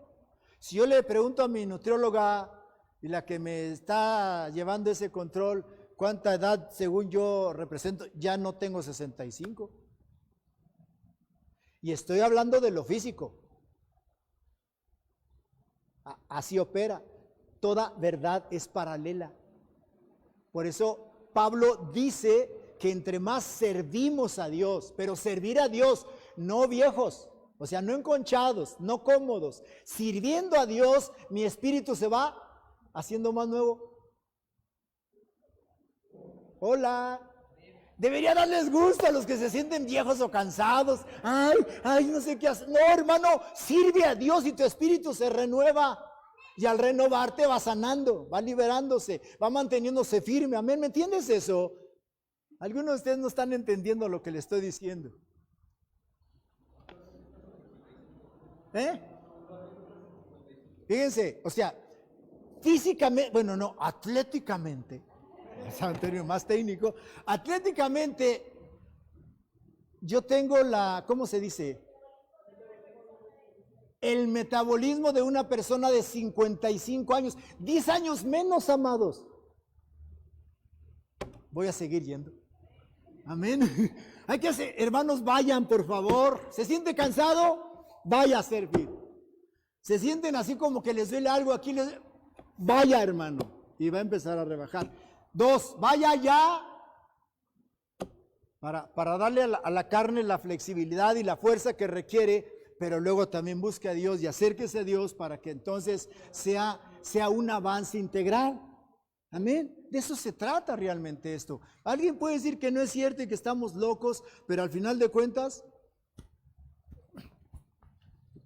Si yo le pregunto a mi nutrióloga y la que me está llevando ese control, ¿Cuánta edad según yo represento? Ya no tengo 65. Y estoy hablando de lo físico. Así opera. Toda verdad es paralela. Por eso Pablo dice que entre más servimos a Dios, pero servir a Dios, no viejos, o sea, no enconchados, no cómodos, sirviendo a Dios, mi espíritu se va haciendo más nuevo. Hola. Debería darles gusto a los que se sienten viejos o cansados. Ay, no sé qué hacer. No, hermano, sirve a Dios y tu espíritu se renueva. Y al renovarte va sanando, va liberándose, va manteniéndose firme. Amén, ¿me entiendes eso? Algunos de ustedes no están entendiendo lo que le estoy diciendo. Fíjense, o sea, físicamente, bueno, no, atléticamente, es un término más técnico, atléticamente, yo tengo ¿cómo se dice? El metabolismo de una persona de 55 años, 10 años menos, amados. Voy a seguir yendo. Amén. Hay que hacer, hermanos, vayan, por favor. ¿Se siente cansado? Vaya a servir. ¿Se sienten así como que les duele algo aquí? Vaya, hermano. Y va a empezar a rebajar. 2, vaya ya. Para darle a la carne la flexibilidad y la fuerza que requiere, pero luego también busque a Dios y acérquese a Dios para que entonces sea un avance integral. Amén. De eso se trata realmente esto. Alguien puede decir que no es cierto y que estamos locos, pero al final de cuentas,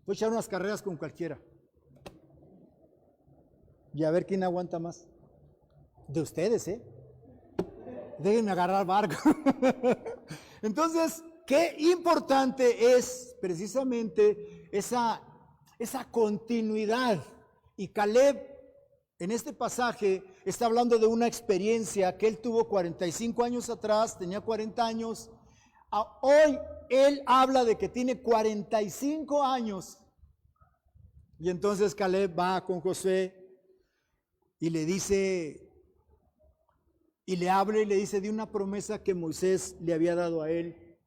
voy a echar unas carreras con cualquiera. Y a ver quién aguanta más. De ustedes, Déjenme agarrar barco. Entonces, qué importante es precisamente esa continuidad. Y Caleb, en este pasaje, está hablando de una experiencia que él tuvo 45 años atrás, tenía 40 años. Hoy él habla de que tiene 45 años. Y entonces Caleb va con Josué y le dice, y le habla y le dice de una promesa que Moisés le había dado a él.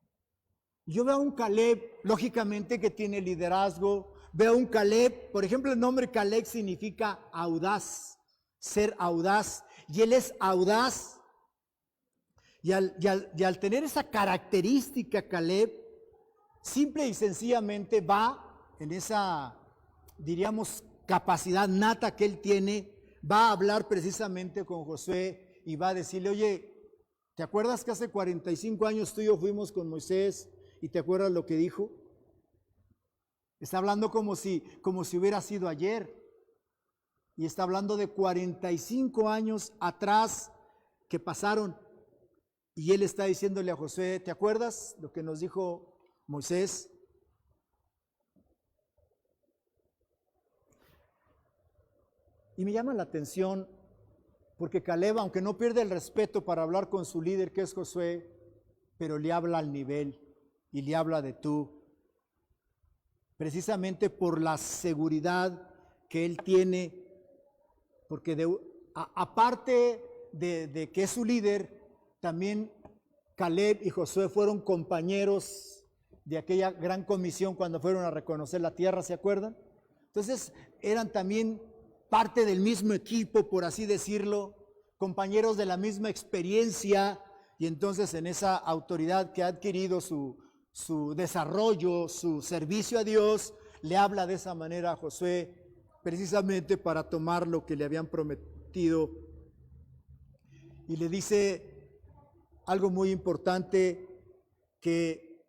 Yo veo a un Caleb, lógicamente, que tiene liderazgo. Veo a un Caleb, por ejemplo, el nombre Caleb significa audaz, ser audaz. Y él es audaz. Y al tener esa característica Caleb, simple y sencillamente va en esa, diríamos, capacidad nata que él tiene, va a hablar precisamente con Josué y va a decirle, oye, ¿te acuerdas que hace 45 años tú y yo fuimos con Moisés? ¿Y te acuerdas lo que dijo? Está hablando como si hubiera sido ayer. Y está hablando de 45 años atrás que pasaron. Y él está diciéndole a Josué, ¿te acuerdas lo que nos dijo Moisés? Y me llama la atención porque Caleb, aunque no pierde el respeto para hablar con su líder que es Josué, pero le habla al nivel. Y le habla de tú, precisamente por la seguridad que él tiene, porque aparte de que es su líder, también Caleb y Josué fueron compañeros de aquella gran comisión cuando fueron a reconocer la tierra, ¿se acuerdan? Entonces eran también parte del mismo equipo, por así decirlo, compañeros de la misma experiencia, y entonces en esa autoridad que ha adquirido su desarrollo, su servicio a Dios, le habla de esa manera a Josué, precisamente para tomar lo que le habían prometido. Y le dice algo muy importante, que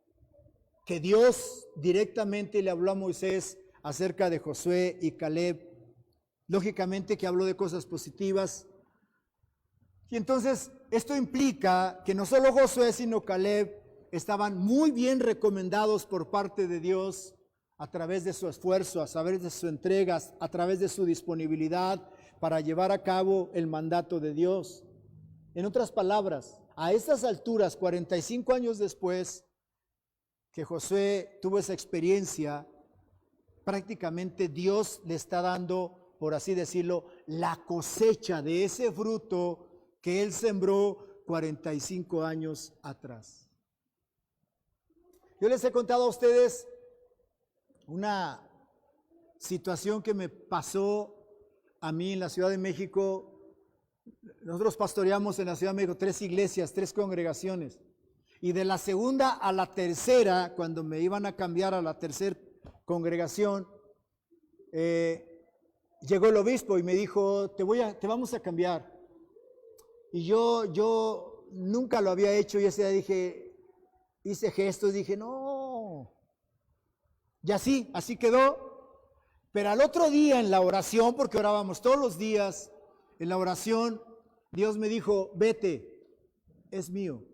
Dios directamente le habló a Moisés acerca de Josué y Caleb. Lógicamente que habló de cosas positivas. Y entonces esto implica que no solo Josué, sino Caleb estaban muy bien recomendados por parte de Dios a través de su esfuerzo, a través de sus entregas, a través de su disponibilidad para llevar a cabo el mandato de Dios. En otras palabras, a estas alturas, 45 años después que Josué tuvo esa experiencia, prácticamente Dios le está dando, por así decirlo, la cosecha de ese fruto que Él sembró 45 años atrás. Yo les he contado a ustedes una situación que me pasó a mí en la Ciudad de México. Nosotros pastoreamos en la Ciudad de México 3 iglesias, 3 congregaciones. Y de la segunda a la tercera, cuando me iban a cambiar a la tercera congregación, llegó el obispo y me dijo, te vamos a cambiar. Y yo nunca lo había hecho y ese día hice gestos, dije, no. Y así quedó. Pero al otro día en la oración, porque orábamos todos los días, en la oración, Dios me dijo, vete, es mío.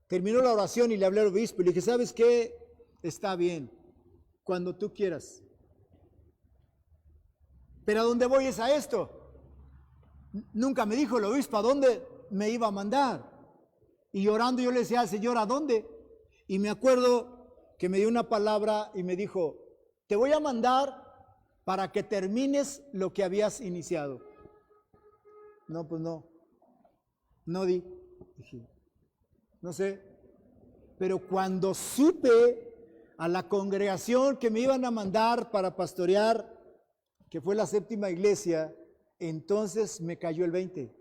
Terminó la oración y le hablé al obispo y le dije, ¿sabes qué? Está bien, cuando tú quieras. Pero ¿a dónde voy es a esto? Nunca me dijo el obispo a dónde me iba a mandar. Y orando yo le decía al Señor, ¿a dónde? Y me acuerdo que me dio una palabra y me dijo, te voy a mandar para que termines lo que habías iniciado. No, pues no. No di. Dije, no sé. Pero cuando supe a la congregación que me iban a mandar para pastorear, que fue la 7ª iglesia, entonces me cayó el 20.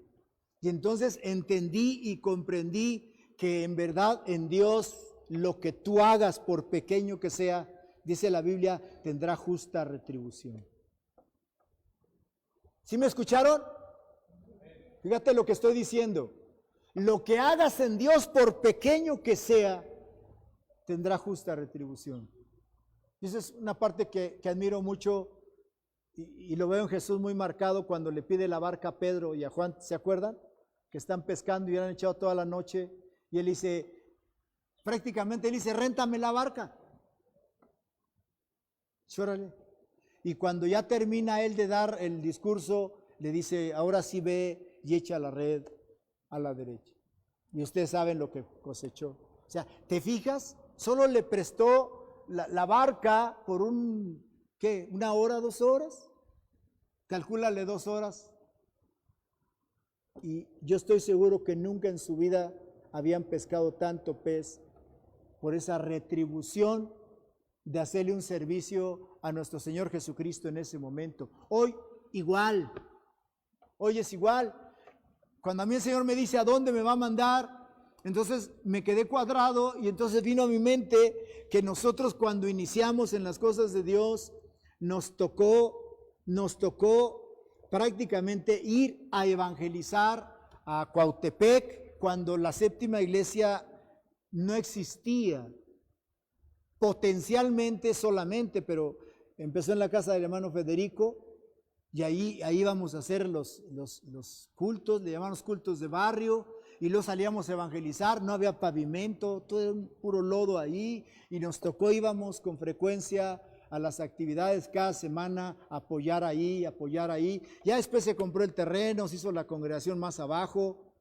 Y entonces entendí y comprendí que en verdad en Dios lo que tú hagas, por pequeño que sea, dice la Biblia, tendrá justa retribución. ¿Sí me escucharon? Fíjate lo que estoy diciendo. Lo que hagas en Dios, por pequeño que sea, tendrá justa retribución. Y esa es una parte que admiro mucho y lo veo en Jesús muy marcado cuando le pide la barca a Pedro y a Juan, ¿se acuerdan? Que están pescando y han echado toda la noche y él dice, prácticamente él dice, réntame la barca. Órale. Y cuando ya termina él de dar el discurso, le dice, ahora sí ve y echa la red a la derecha. Y ustedes saben lo que cosechó. O sea, ¿te fijas? Solo le prestó la barca por ¿qué? ¿1 hora, 2 horas? Calcúlale 2 horas. Y yo estoy seguro que nunca en su vida habían pescado tanto pez por esa retribución de hacerle un servicio a nuestro Señor Jesucristo en ese momento. Hoy igual, hoy es igual. Cuando a mí el Señor me dice a dónde me va a mandar, entonces me quedé cuadrado y entonces vino a mi mente que nosotros cuando iniciamos en las cosas de Dios, nos tocó prácticamente ir a evangelizar a Cuautepec cuando la 7ª iglesia no existía. Potencialmente solamente, pero empezó en la casa del hermano Federico y ahí íbamos a hacer los cultos, le llamamos cultos de barrio, y luego salíamos a evangelizar, no había pavimento, todo era un puro lodo ahí, y nos tocó, íbamos con frecuencia a las actividades cada semana, apoyar ahí. Ya después se compró el terreno, se hizo la congregación más abajo,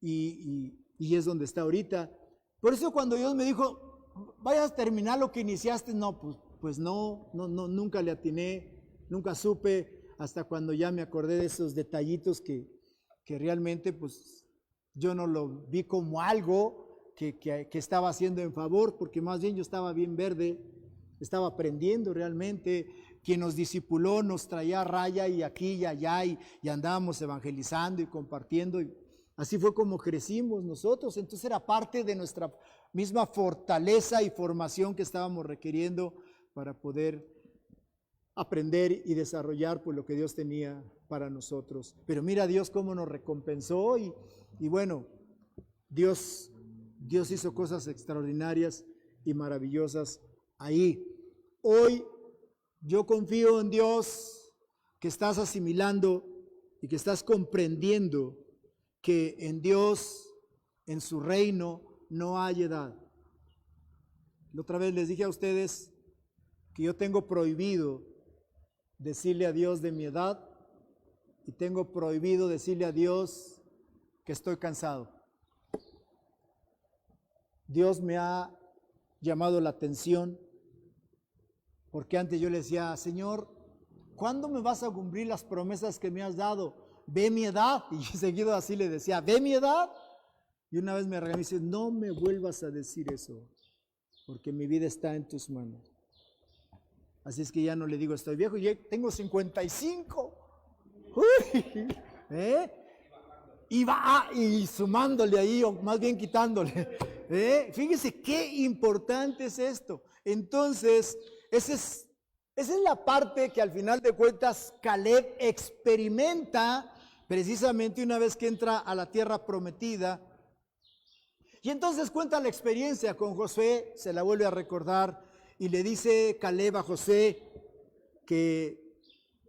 y es donde está ahorita. Por eso cuando Dios me dijo, vayas a terminar lo que iniciaste, no, pues no, nunca le atiné, nunca supe, hasta cuando ya me acordé de esos detallitos que realmente pues yo no lo vi como algo que estaba haciendo en favor, porque más bien yo estaba bien verde, estaba aprendiendo realmente. Quien nos discipuló nos traía raya y aquí y allá y andábamos evangelizando y compartiendo, y así fue como crecimos nosotros. Entonces era parte de nuestra misma fortaleza y formación que estábamos requiriendo para poder aprender y desarrollar pues lo que Dios tenía para nosotros. Pero mira Dios cómo nos recompensó y bueno, Dios hizo cosas extraordinarias y maravillosas ahí. Hoy yo confío en Dios que estás asimilando y que estás comprendiendo que en Dios, en su reino, no hay edad. La otra vez les dije a ustedes que yo tengo prohibido decirle a Dios de mi edad y tengo prohibido decirle a Dios que estoy cansado. Dios me ha llamado la atención porque antes yo le decía, Señor, ¿cuándo me vas a cumplir las promesas que me has dado? ve mi edad. Y seguido así le decía, ve mi edad. Y una vez me regañó y dice, no me vuelvas a decir eso, porque mi vida está en tus manos. Así es que ya no le digo estoy viejo, ya tengo 55. Uy, ¿eh? Y sumándole ahí, o más bien quitándole. Fíjese qué importante es esto. Entonces, esa es la parte que al final de cuentas Caleb experimenta precisamente una vez que entra a la tierra prometida. Y entonces cuenta la experiencia con Josué, se la vuelve a recordar y le dice Caleb a Josué que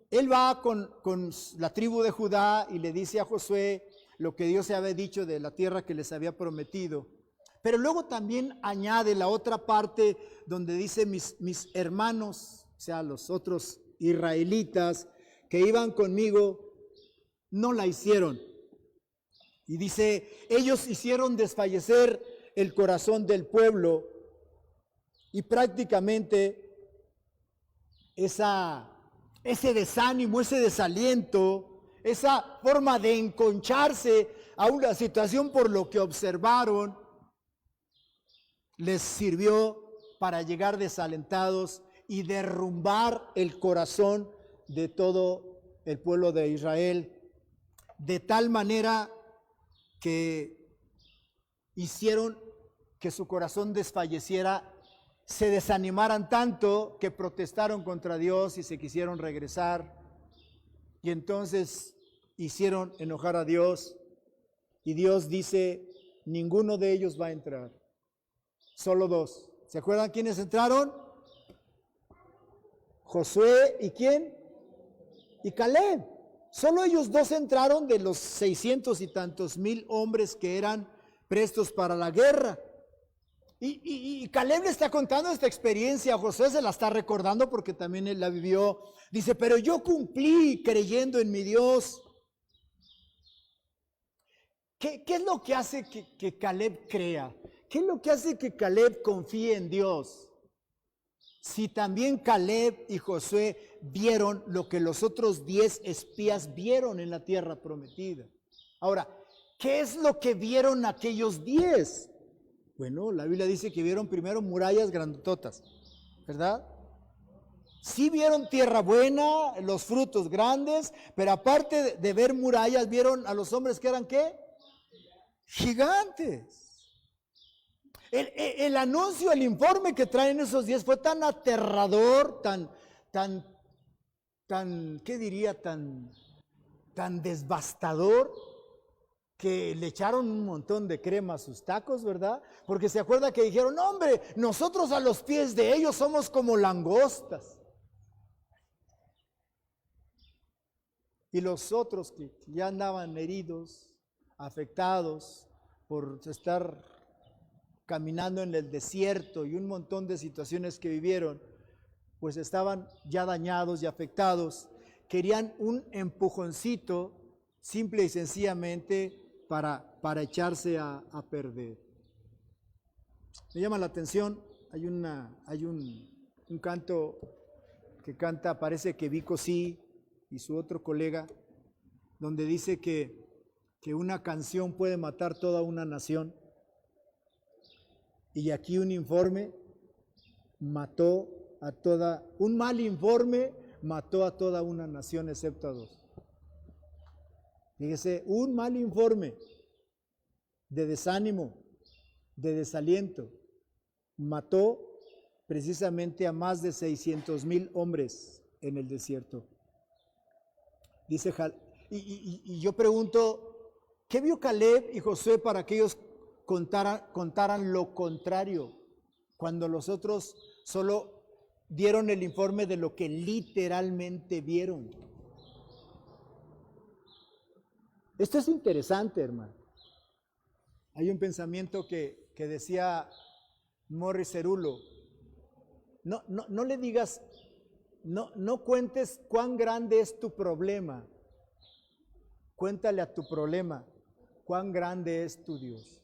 él va con la tribu de Judá y le dice a Josué lo que Dios se había dicho de la tierra que les había prometido. Pero luego también añade la otra parte donde dice mis hermanos, o sea, los otros israelitas que iban conmigo, no la hicieron. Y dice, ellos hicieron desfallecer el corazón del pueblo y prácticamente ese desánimo, ese desaliento, esa forma de enconcharse a una situación por lo que observaron, les sirvió para llegar desalentados y derrumbar el corazón de todo el pueblo de Israel, de tal manera que hicieron que su corazón desfalleciera, se desanimaran tanto que protestaron contra Dios y se quisieron regresar. Y entonces hicieron enojar a Dios. Y Dios dice, ninguno de ellos va a entrar. Solo dos. ¿Se acuerdan quiénes entraron? Josué y ¿quién? Y Caleb. Solo ellos dos entraron de los 600 y tantos mil hombres que eran prestos para la guerra. Y Caleb le está contando esta experiencia, Josué se la está recordando porque también él la vivió. Dice, pero yo cumplí creyendo en mi Dios. ¿Qué es lo que hace que Caleb crea? ¿Qué es lo que hace que Caleb confíe en Dios? Si también Caleb y Josué vieron lo que los otros 10 espías vieron en la tierra prometida. Ahora, ¿qué es lo que vieron aquellos 10? Bueno, la Biblia dice que vieron primero murallas grandototas, ¿verdad? Sí vieron tierra buena, los frutos grandes, pero aparte de ver murallas, vieron a los hombres que eran ¿qué? Gigantes. El anuncio, el informe que traen esos 10 fue tan aterrador, ¿qué diría? Tan devastador, que le echaron un montón de crema a sus tacos, ¿verdad? Porque se acuerda que dijeron, no, hombre, nosotros a los pies de ellos somos como langostas. Y los otros que ya andaban heridos, afectados por estar caminando en el desierto y un montón de situaciones que vivieron, pues estaban ya dañados y afectados. Querían un empujoncito, simple y sencillamente, para echarse a perder. Me llama la atención, hay un canto que canta, parece que Vico sí, y su otro colega, donde dice que una canción puede matar toda una nación. Y aquí un mal informe mató a toda una nación excepto a 2. Fíjese, un mal informe de desánimo, de desaliento, mató precisamente a más de 600,000 hombres en el desierto. Dice, y yo pregunto, ¿qué vio Caleb y Josué para que ellos contaran lo contrario, cuando los otros solo dieron el informe de lo que literalmente vieron? Esto es interesante, hermano. Hay un pensamiento que decía Morris Cerullo, no le digas, no cuentes cuán grande es tu problema, cuéntale a tu problema cuán grande es tu Dios.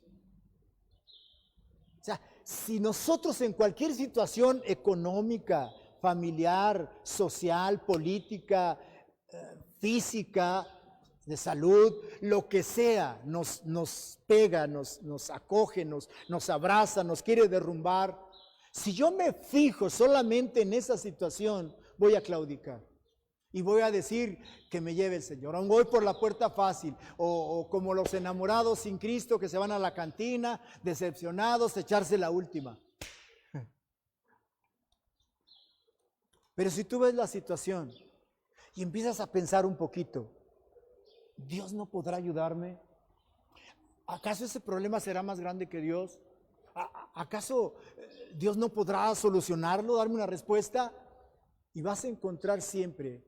O sea, si nosotros en cualquier situación económica, familiar, social, política, física, de salud, lo que sea, nos pega, nos acoge, nos abraza, nos quiere derrumbar. Si yo me fijo solamente en esa situación, voy a claudicar. Y voy a decir que me lleve el Señor. Aún voy por la puerta fácil. O como los enamorados sin Cristo que se van a la cantina, decepcionados, echarse la última. Pero si tú ves la situación y empiezas a pensar un poquito, ¿Dios no podrá ayudarme? ¿Acaso ese problema será más grande que Dios? ¿Acaso Dios no podrá solucionarlo, darme una respuesta? Y vas a encontrar siempre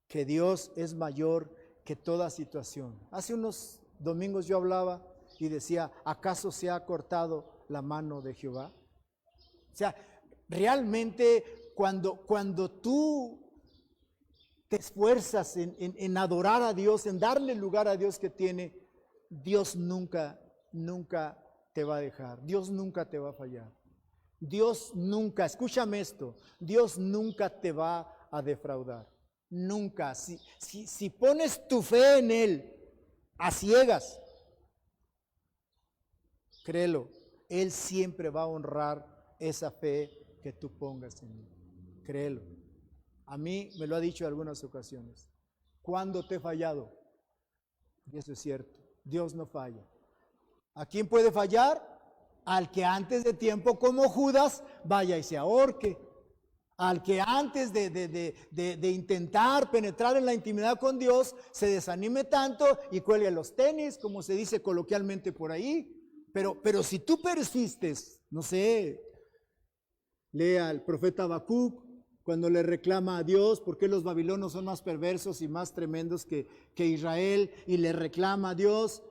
que Dios es mayor que toda situación. Hace unos domingos yo hablaba y decía, ¿acaso se ha cortado la mano de Jehová? O sea, realmente cuando tú te esfuerzas en adorar a Dios, en darle lugar a Dios que tiene, Dios nunca te va a dejar, Dios nunca te va a fallar. Dios nunca, escúchame esto, Dios nunca te va a defraudar. Nunca. Si pones tu fe en Él a ciegas, créelo, Él siempre va a honrar esa fe que tú pongas en Él. Créelo. A mí me lo ha dicho en algunas ocasiones. ¿Cuándo te he fallado? Y eso es cierto. Dios no falla. ¿A quién puede fallar? Al que antes de tiempo, como Judas, vaya y se ahorque. Al que antes de intentar penetrar en la intimidad con Dios, se desanime tanto y cuelgue los tenis, como se dice coloquialmente por ahí. Pero si tú persistes, no sé, lea al profeta Habacuc cuando le reclama a Dios por qué los babilonios son más perversos y más tremendos que Israel, y le reclama a Dios.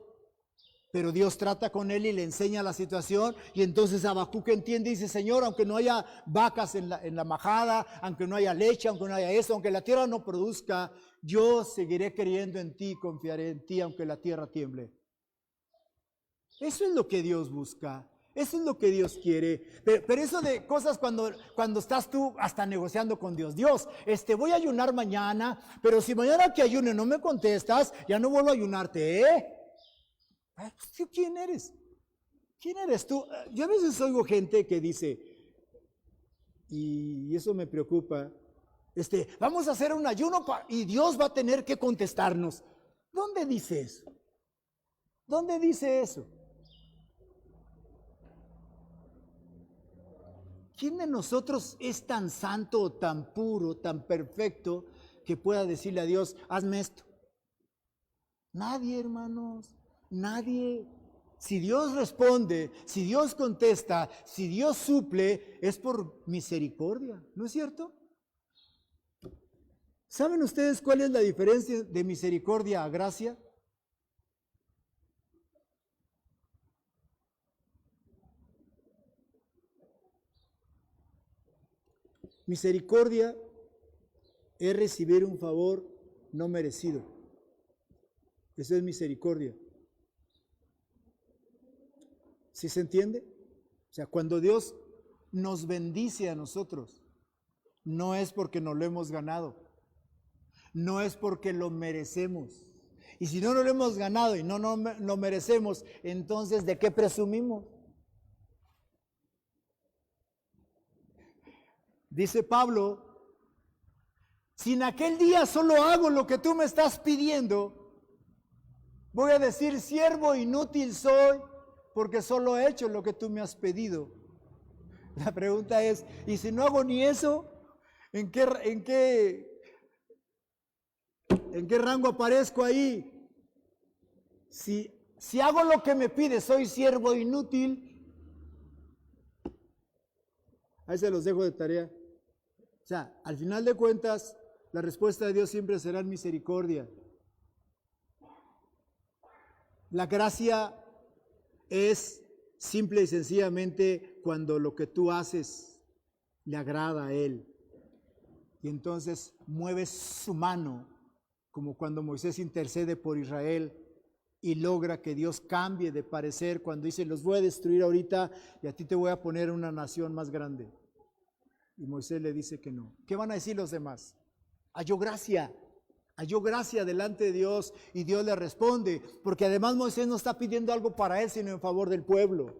Pero Dios trata con él y le enseña la situación, y entonces Habacuc entiende y dice, Señor, aunque no haya vacas en la majada, aunque no haya leche, aunque no haya eso, aunque la tierra no produzca, yo seguiré creyendo en ti, confiaré en ti, aunque la tierra tiemble. Eso es lo que Dios busca, eso es lo que Dios quiere. Pero eso de cosas cuando estás tú hasta negociando con Dios. Dios, voy a ayunar mañana, pero si mañana que ayune no me contestas, ya no vuelvo a ayunarte, ¿eh? ¿Quién eres? ¿Quién eres tú? Yo a veces oigo gente que dice, y eso me preocupa, vamos a hacer un ayuno y Dios va a tener que contestarnos. ¿Dónde dice eso? ¿Dónde dice eso? ¿Quién de nosotros es tan santo, tan puro, tan perfecto que pueda decirle a Dios, hazme esto? Nadie, hermanos. Nadie. Si Dios responde, si Dios contesta, si Dios suple, es por misericordia, ¿no es cierto? ¿Saben ustedes cuál es la diferencia de misericordia a gracia? Misericordia es recibir un favor no merecido. Eso es misericordia. ¿Sí se entiende? O sea, cuando Dios nos bendice a nosotros, no es porque nos lo hemos ganado, no es porque lo merecemos. Y si no lo hemos ganado y no lo merecemos, entonces ¿de qué presumimos? Dice Pablo, si en aquel día solo hago lo que tú me estás pidiendo, voy a decir, siervo inútil soy, porque solo he hecho lo que tú me has pedido. La pregunta es, ¿y si no hago ni eso? ¿En qué rango aparezco ahí? Si hago lo que me pide, soy siervo inútil. Ahí se los dejo de tarea. O sea, al final de cuentas, la respuesta de Dios siempre será en misericordia. La gracia es simple y sencillamente cuando lo que tú haces le agrada a Él. Y entonces mueves su mano, como cuando Moisés intercede por Israel y logra que Dios cambie de parecer cuando dice, los voy a destruir ahorita y a ti te voy a poner una nación más grande. Y Moisés le dice que no. ¿Qué van a decir los demás? Halló gracia halló gracia delante de Dios y Dios le responde, porque además Moisés no está pidiendo algo para él, sino en favor del pueblo.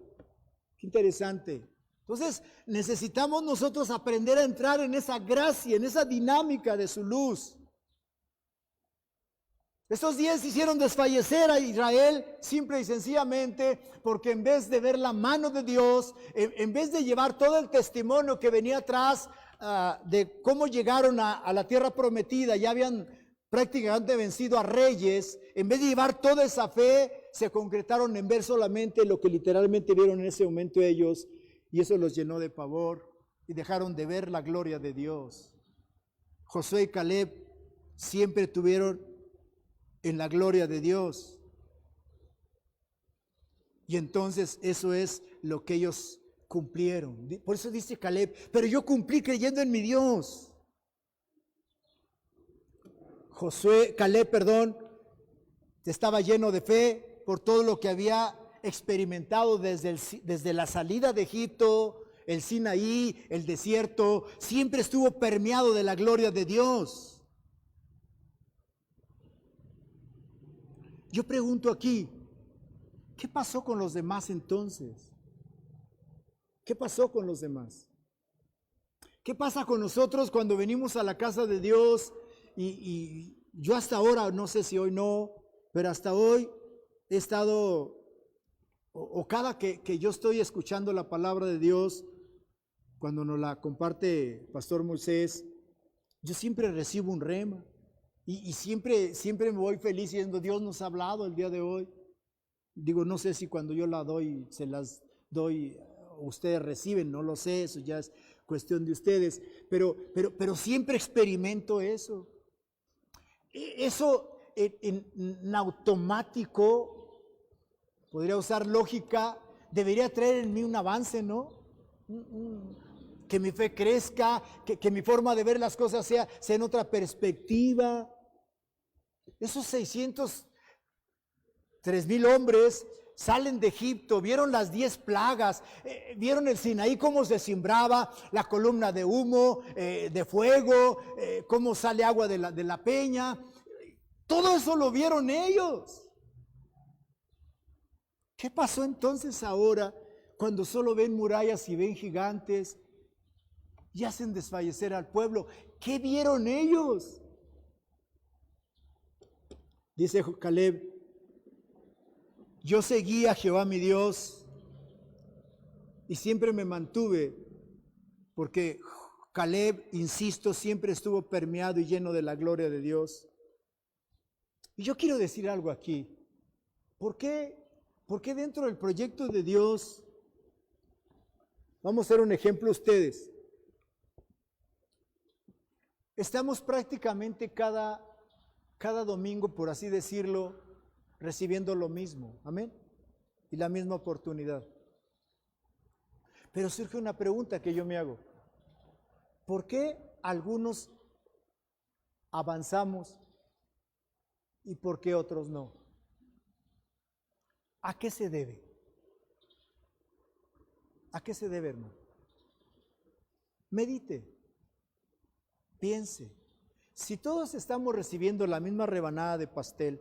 Qué interesante. Entonces necesitamos nosotros aprender a entrar en esa gracia, en esa dinámica de su luz. Estos 10 hicieron desfallecer a Israel simple y sencillamente porque en vez de ver la mano de Dios, en vez de llevar todo el testimonio que venía atrás de cómo llegaron a la tierra prometida, ya habían prácticamente vencido a reyes, en vez de llevar toda esa fe, se concretaron en ver solamente lo que literalmente vieron en ese momento ellos, y eso los llenó de pavor y dejaron de ver la gloria de Dios. Josué y Caleb siempre tuvieron en la gloria de Dios. Y entonces eso es lo que ellos cumplieron. Por eso dice Caleb, pero yo cumplí creyendo en mi Dios. Caleb, estaba lleno de fe por todo lo que había experimentado desde la salida de Egipto, el Sinaí, el desierto. Siempre estuvo permeado de la gloria de Dios. Yo pregunto aquí, ¿qué pasó con los demás entonces? ¿Qué pasó con los demás? ¿Qué pasa con nosotros cuando venimos a la casa de Dios? Y yo hasta ahora, no sé si hoy no, pero hasta hoy he estado, o cada que yo estoy escuchando la palabra de Dios, cuando nos la comparte Pastor Moisés, yo siempre recibo un rema. Y siempre me voy feliz diciendo, Dios nos ha hablado el día de hoy. Digo, no sé si cuando yo la doy, se las doy, ustedes reciben, no lo sé, eso ya es cuestión de ustedes. Pero siempre experimento eso. Eso en automático, podría usar lógica, debería traer en mí un avance, ¿no? Que mi fe crezca, que mi forma de ver las cosas sea en otra perspectiva. Esos 603,000 hombres salen de Egipto, vieron las 10 plagas, vieron el Sinaí cómo se cimbraba, la columna de humo, de fuego, cómo sale agua de la peña. Todo eso lo vieron ellos. ¿Qué pasó entonces ahora cuando solo ven murallas y ven gigantes y hacen desfallecer al pueblo? ¿Qué vieron ellos? Dice Caleb, yo seguí a Jehová mi Dios y siempre me mantuve, porque Caleb, insisto, siempre estuvo permeado y lleno de la gloria de Dios. Y yo quiero decir algo aquí. ¿Por qué dentro del proyecto de Dios, vamos a hacer un ejemplo ustedes, estamos prácticamente cada domingo, por así decirlo, recibiendo lo mismo, amén, y la misma oportunidad? Pero surge una pregunta que yo me hago: ¿por qué algunos avanzamos y por qué otros no? ¿A qué se debe? ¿A qué se debe, hermano? Medite, piense. Si todos estamos recibiendo la misma rebanada de pastel,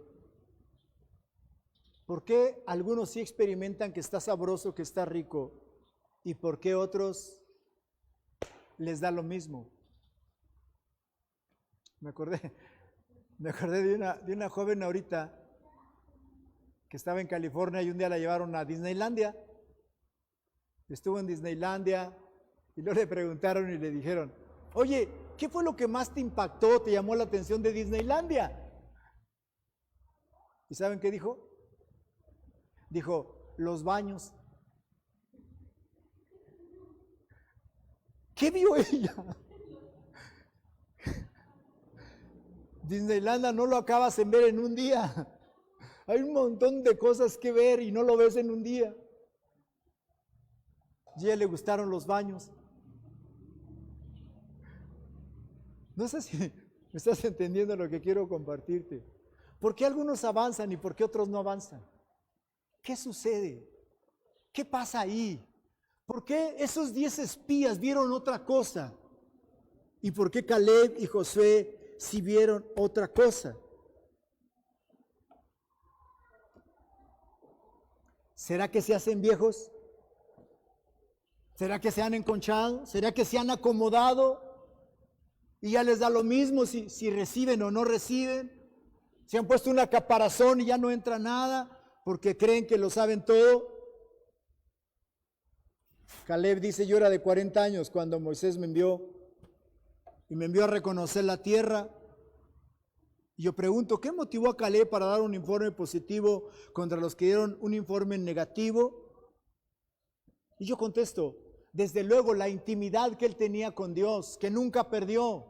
¿por qué algunos sí experimentan que está sabroso, que está rico, y por qué otros les da lo mismo? Me acordé de una joven ahorita que estaba en California y un día la llevaron a Disneylandia. Estuvo en Disneylandia y luego le preguntaron y le dijeron, oye, ¿qué fue lo que más te impactó, te llamó la atención de Disneylandia? ¿Y saben qué dijo? Dijo, los baños. ¿Qué vio ella? Disneylandia no lo acabas en ver en un día. Hay un montón de cosas que ver y no lo ves en un día. Y a ella le gustaron los baños. No sé si me estás entendiendo lo que quiero compartirte. ¿Por qué algunos avanzan y por qué otros no avanzan? ¿Qué sucede? ¿Qué pasa ahí? ¿Por qué esos 10 espías vieron otra cosa? ¿Y por qué Caleb y Josué sí vieron otra cosa. ¿Será que se hacen viejos? ¿Será que se han enconchado? ¿Será que se han acomodado? Y ya les da lo mismo si reciben o no reciben. Se han puesto una caparazón y ya no entra nada porque creen que lo saben todo. Caleb dice, yo era de 40 años cuando Moisés me envió a reconocer la tierra. Y yo pregunto, ¿qué motivó a Caleb para dar un informe positivo contra los que dieron un informe negativo? Y yo contesto, desde luego la intimidad que él tenía con Dios, que nunca perdió.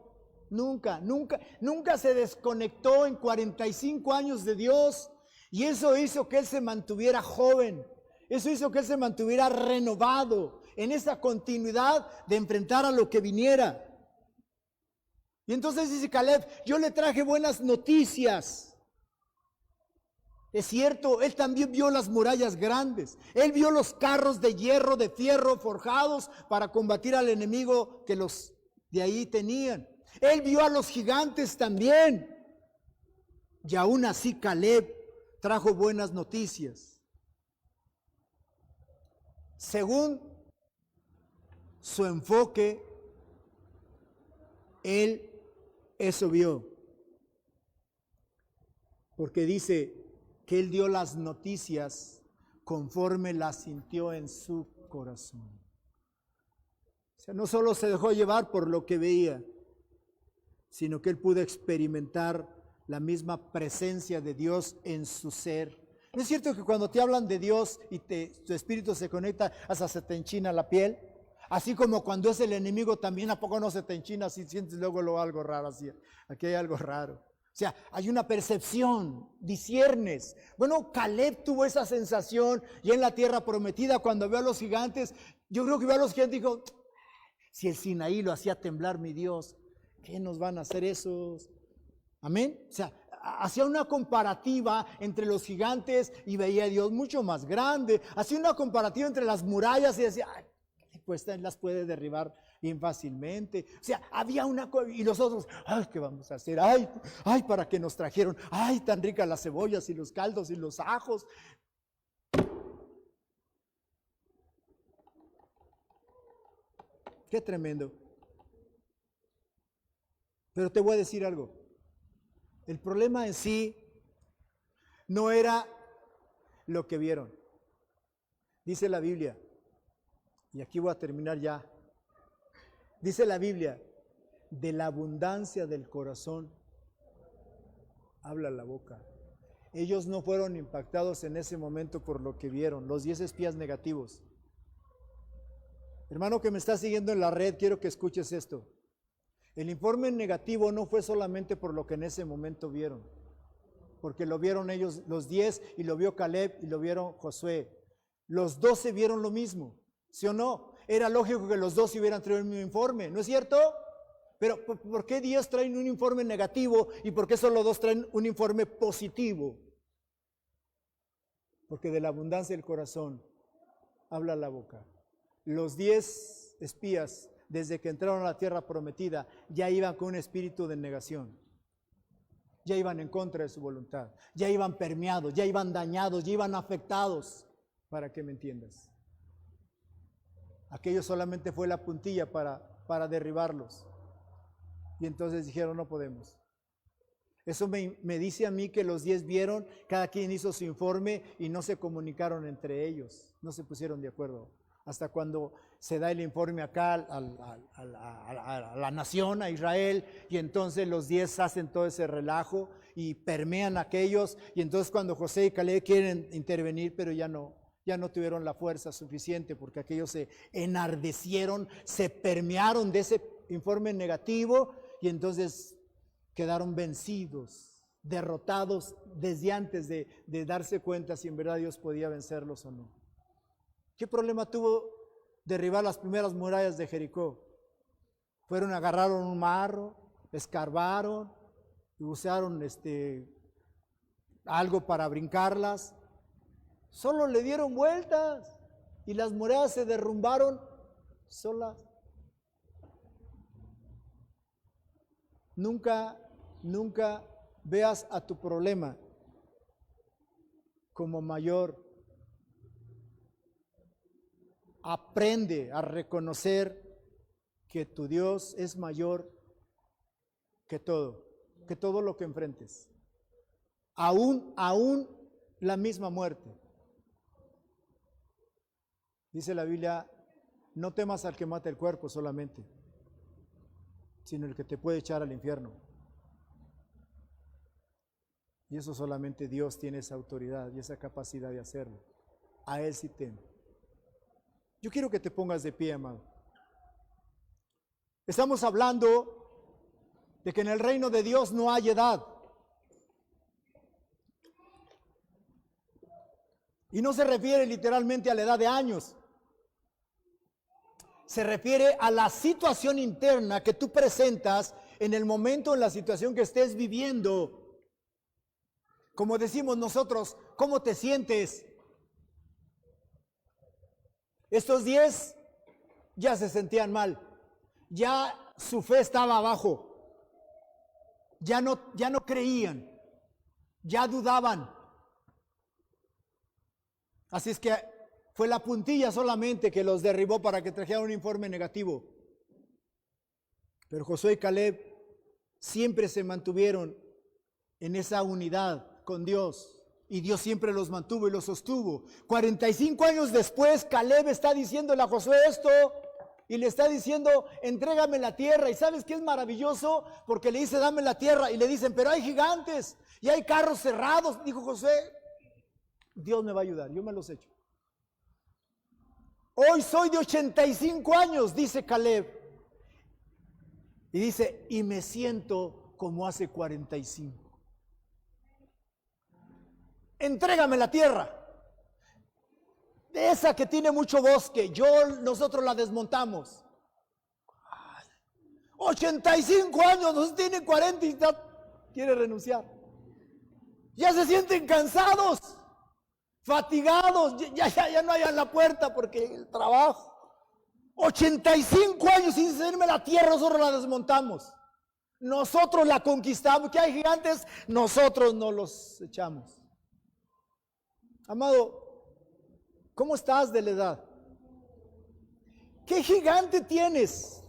Nunca se desconectó en 45 años de Dios, y eso hizo que él se mantuviera joven, eso hizo que él se mantuviera renovado en esa continuidad de enfrentar a lo que viniera. Y entonces dice Caleb, yo le traje buenas noticias. Es cierto, él también vio las murallas grandes, él vio los carros de hierro, de fierro forjados para combatir al enemigo que los de ahí tenían. Él vio a los gigantes también. Y aún así Caleb trajo buenas noticias. Según su enfoque, él eso vio. Porque dice que él dio las noticias conforme las sintió en su corazón. O sea, no solo se dejó llevar por lo que veía, sino que él pudo experimentar la misma presencia de Dios en su ser. ¿No es cierto que cuando te hablan de Dios y tu espíritu se conecta, hasta se te enchina la piel? Así como cuando es el enemigo también, ¿a poco no se te enchina si sientes luego algo raro así? Aquí hay algo raro. O sea, hay una percepción, disciernes. Bueno, Caleb tuvo esa sensación y en la tierra prometida cuando vio a los gigantes, yo creo que vio a los gigantes y dijo, si el Sinaí lo hacía temblar mi Dios, ¿qué nos van a hacer esos? Amén. O sea, hacía una comparativa entre los gigantes y veía a Dios mucho más grande. Hacía una comparativa entre las murallas y decía, ay, pues las puede derribar bien fácilmente. O sea, había una cosa, y los otros, ay, ¿qué vamos a hacer? Ay, ¿para qué nos trajeron? Ay, tan ricas las cebollas y los caldos y los ajos. Qué tremendo. Pero te voy a decir algo. El problema en sí no era lo que vieron. Dice la Biblia, y aquí voy a terminar ya. Dice la Biblia, de la abundancia del corazón habla la boca. Ellos no fueron impactados en ese momento por lo que vieron, los 10 espías negativos. Hermano que me está siguiendo en la red, quiero que escuches esto. El informe negativo no fue solamente por lo que en ese momento vieron, porque lo vieron ellos, los 10, y lo vio Caleb y lo vieron Josué. Los 12 vieron lo mismo, ¿sí o no? Era lógico que los 12 hubieran traído el mismo informe, ¿no es cierto? Pero ¿por qué 10 traen un informe negativo y por qué solo 2 traen un informe positivo? Porque de la abundancia del corazón habla la boca. Los 10 espías, desde que entraron a la tierra prometida, ya iban con un espíritu de negación. Ya iban en contra de su voluntad. Ya iban permeados, ya iban dañados, ya iban afectados. Para que me entiendas. Aquello solamente fue la puntilla para derribarlos. Y entonces dijeron, no podemos. Eso me dice a mí que los 10 vieron, cada quien hizo su informe y no se comunicaron entre ellos. No se pusieron de acuerdo. Hasta cuando se da el informe acá a la nación, a Israel, y entonces los 10 hacen todo ese relajo y permean a aquellos, y entonces cuando José y Caleb quieren intervenir, pero ya no tuvieron la fuerza suficiente, porque aquellos se enardecieron, se permearon de ese informe negativo, y entonces quedaron vencidos, derrotados desde antes de darse cuenta si en verdad Dios podía vencerlos o no. ¿Qué problema tuvo derribar las primeras murallas de Jericó? Fueron, agarraron un marro, escarbaron, y usaron algo para brincarlas. Solo le dieron vueltas y las murallas se derrumbaron solas. Nunca nunca veas a tu problema como mayor. Aprende a reconocer que tu Dios es mayor que todo lo que enfrentes. Aún la misma muerte. Dice la Biblia, no temas al que mata el cuerpo solamente, sino el que te puede echar al infierno. Y eso solamente Dios tiene esa autoridad y esa capacidad de hacerlo. A Él sí teme. Yo quiero que te pongas de pie, amado. Estamos hablando de que en el reino de Dios no hay edad. Y no se refiere literalmente a la edad de años. Se refiere a la situación interna que tú presentas en el momento, en la situación que estés viviendo. Como decimos nosotros, ¿cómo te sientes? Estos 10 ya se sentían mal. Ya su fe estaba abajo. Ya no creían. Ya dudaban. Así es que fue la puntilla solamente que los derribó para que trajeran un informe negativo. Pero Josué y Caleb siempre se mantuvieron en esa unidad con Dios. Y Dios siempre los mantuvo y los sostuvo. 45 años después, Caleb está diciéndole a Josué esto. Y le está diciendo, entrégame la tierra. ¿Y sabes qué es maravilloso? Porque le dice, dame la tierra. Y le dicen, pero hay gigantes y hay carros cerrados. Dijo Josué, Dios me va a ayudar, yo me los echo. Hoy soy de 85 años, dice Caleb. Y dice, y me siento como hace 45. Entrégame la tierra. De esa que tiene mucho bosque, nosotros la desmontamos. 85 años, nos tiene 40 y quiere renunciar. Ya se sienten cansados, fatigados, ya no hayan la puerta porque el trabajo. 85 años sin cederme la tierra, nosotros la desmontamos. Nosotros la conquistamos. Que hay gigantes, nosotros no los echamos. Amado, ¿cómo estás de la edad? ¿Qué gigante tienes?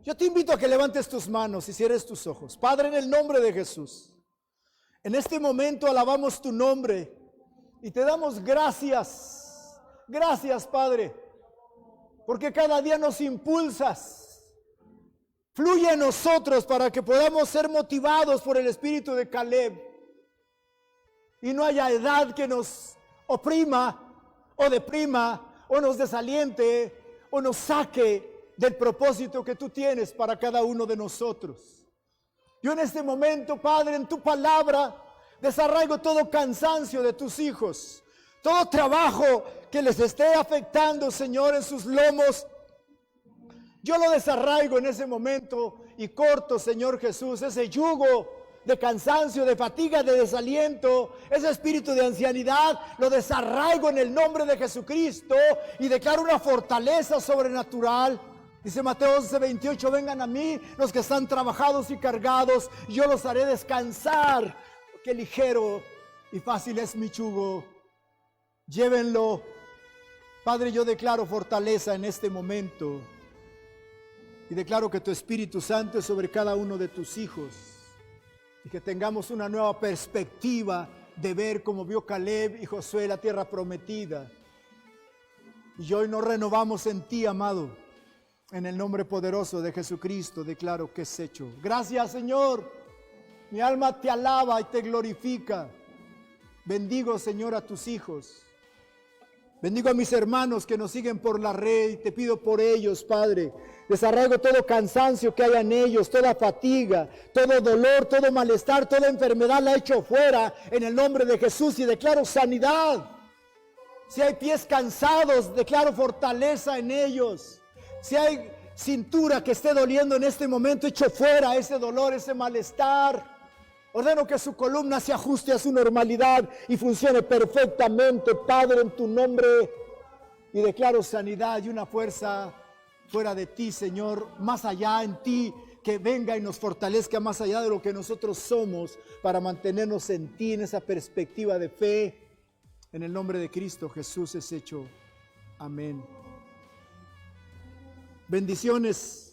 Yo te invito a que levantes tus manos y cierres tus ojos. Padre, en el nombre de Jesús, en este momento alabamos tu nombre y te damos gracias. Gracias, Padre, porque cada día nos impulsas. Fluye en nosotros para que podamos ser motivados por el espíritu de Caleb. Y no haya edad que nos oprima o deprima o nos desaliente o nos saque del propósito que tú tienes para cada uno de nosotros. Yo en este momento, Padre, en tu palabra, desarraigo todo cansancio de tus hijos, todo trabajo que les esté afectando, Señor, en sus lomos. Yo lo desarraigo en ese momento y corto, Señor Jesús, ese yugo de cansancio, de fatiga, de desaliento, ese espíritu de ancianidad, lo desarraigo en el nombre de Jesucristo y declaro una fortaleza sobrenatural. Dice Mateo 11:28, vengan a mí los que están trabajados y cargados, y yo los haré descansar, porque ligero y fácil es mi yugo. Llévenlo. Padre, yo declaro fortaleza en este momento y declaro que tu Espíritu Santo es sobre cada uno de tus hijos. Y que tengamos una nueva perspectiva de ver como vio Caleb y Josué la tierra prometida. Y hoy nos renovamos en ti, amado. En el nombre poderoso de Jesucristo declaro que es hecho. Gracias, Señor. Mi alma te alaba y te glorifica. Bendigo, Señor, a tus hijos. Bendigo a mis hermanos que nos siguen por la red y te pido por ellos, Padre. Desarraigo todo cansancio que haya en ellos, toda fatiga, todo dolor, todo malestar, toda enfermedad la echo fuera en el nombre de Jesús y declaro sanidad. Si hay pies cansados, declaro fortaleza en ellos. Si hay cintura que esté doliendo en este momento, echo fuera ese dolor, ese malestar. Ordeno que su columna se ajuste a su normalidad y funcione perfectamente, Padre, en tu nombre. Y declaro sanidad y una fuerza fuera de ti, Señor, más allá en ti, que venga y nos fortalezca más allá de lo que nosotros somos para mantenernos en ti, en esa perspectiva de fe. En el nombre de Cristo Jesús es hecho. Amén. Bendiciones.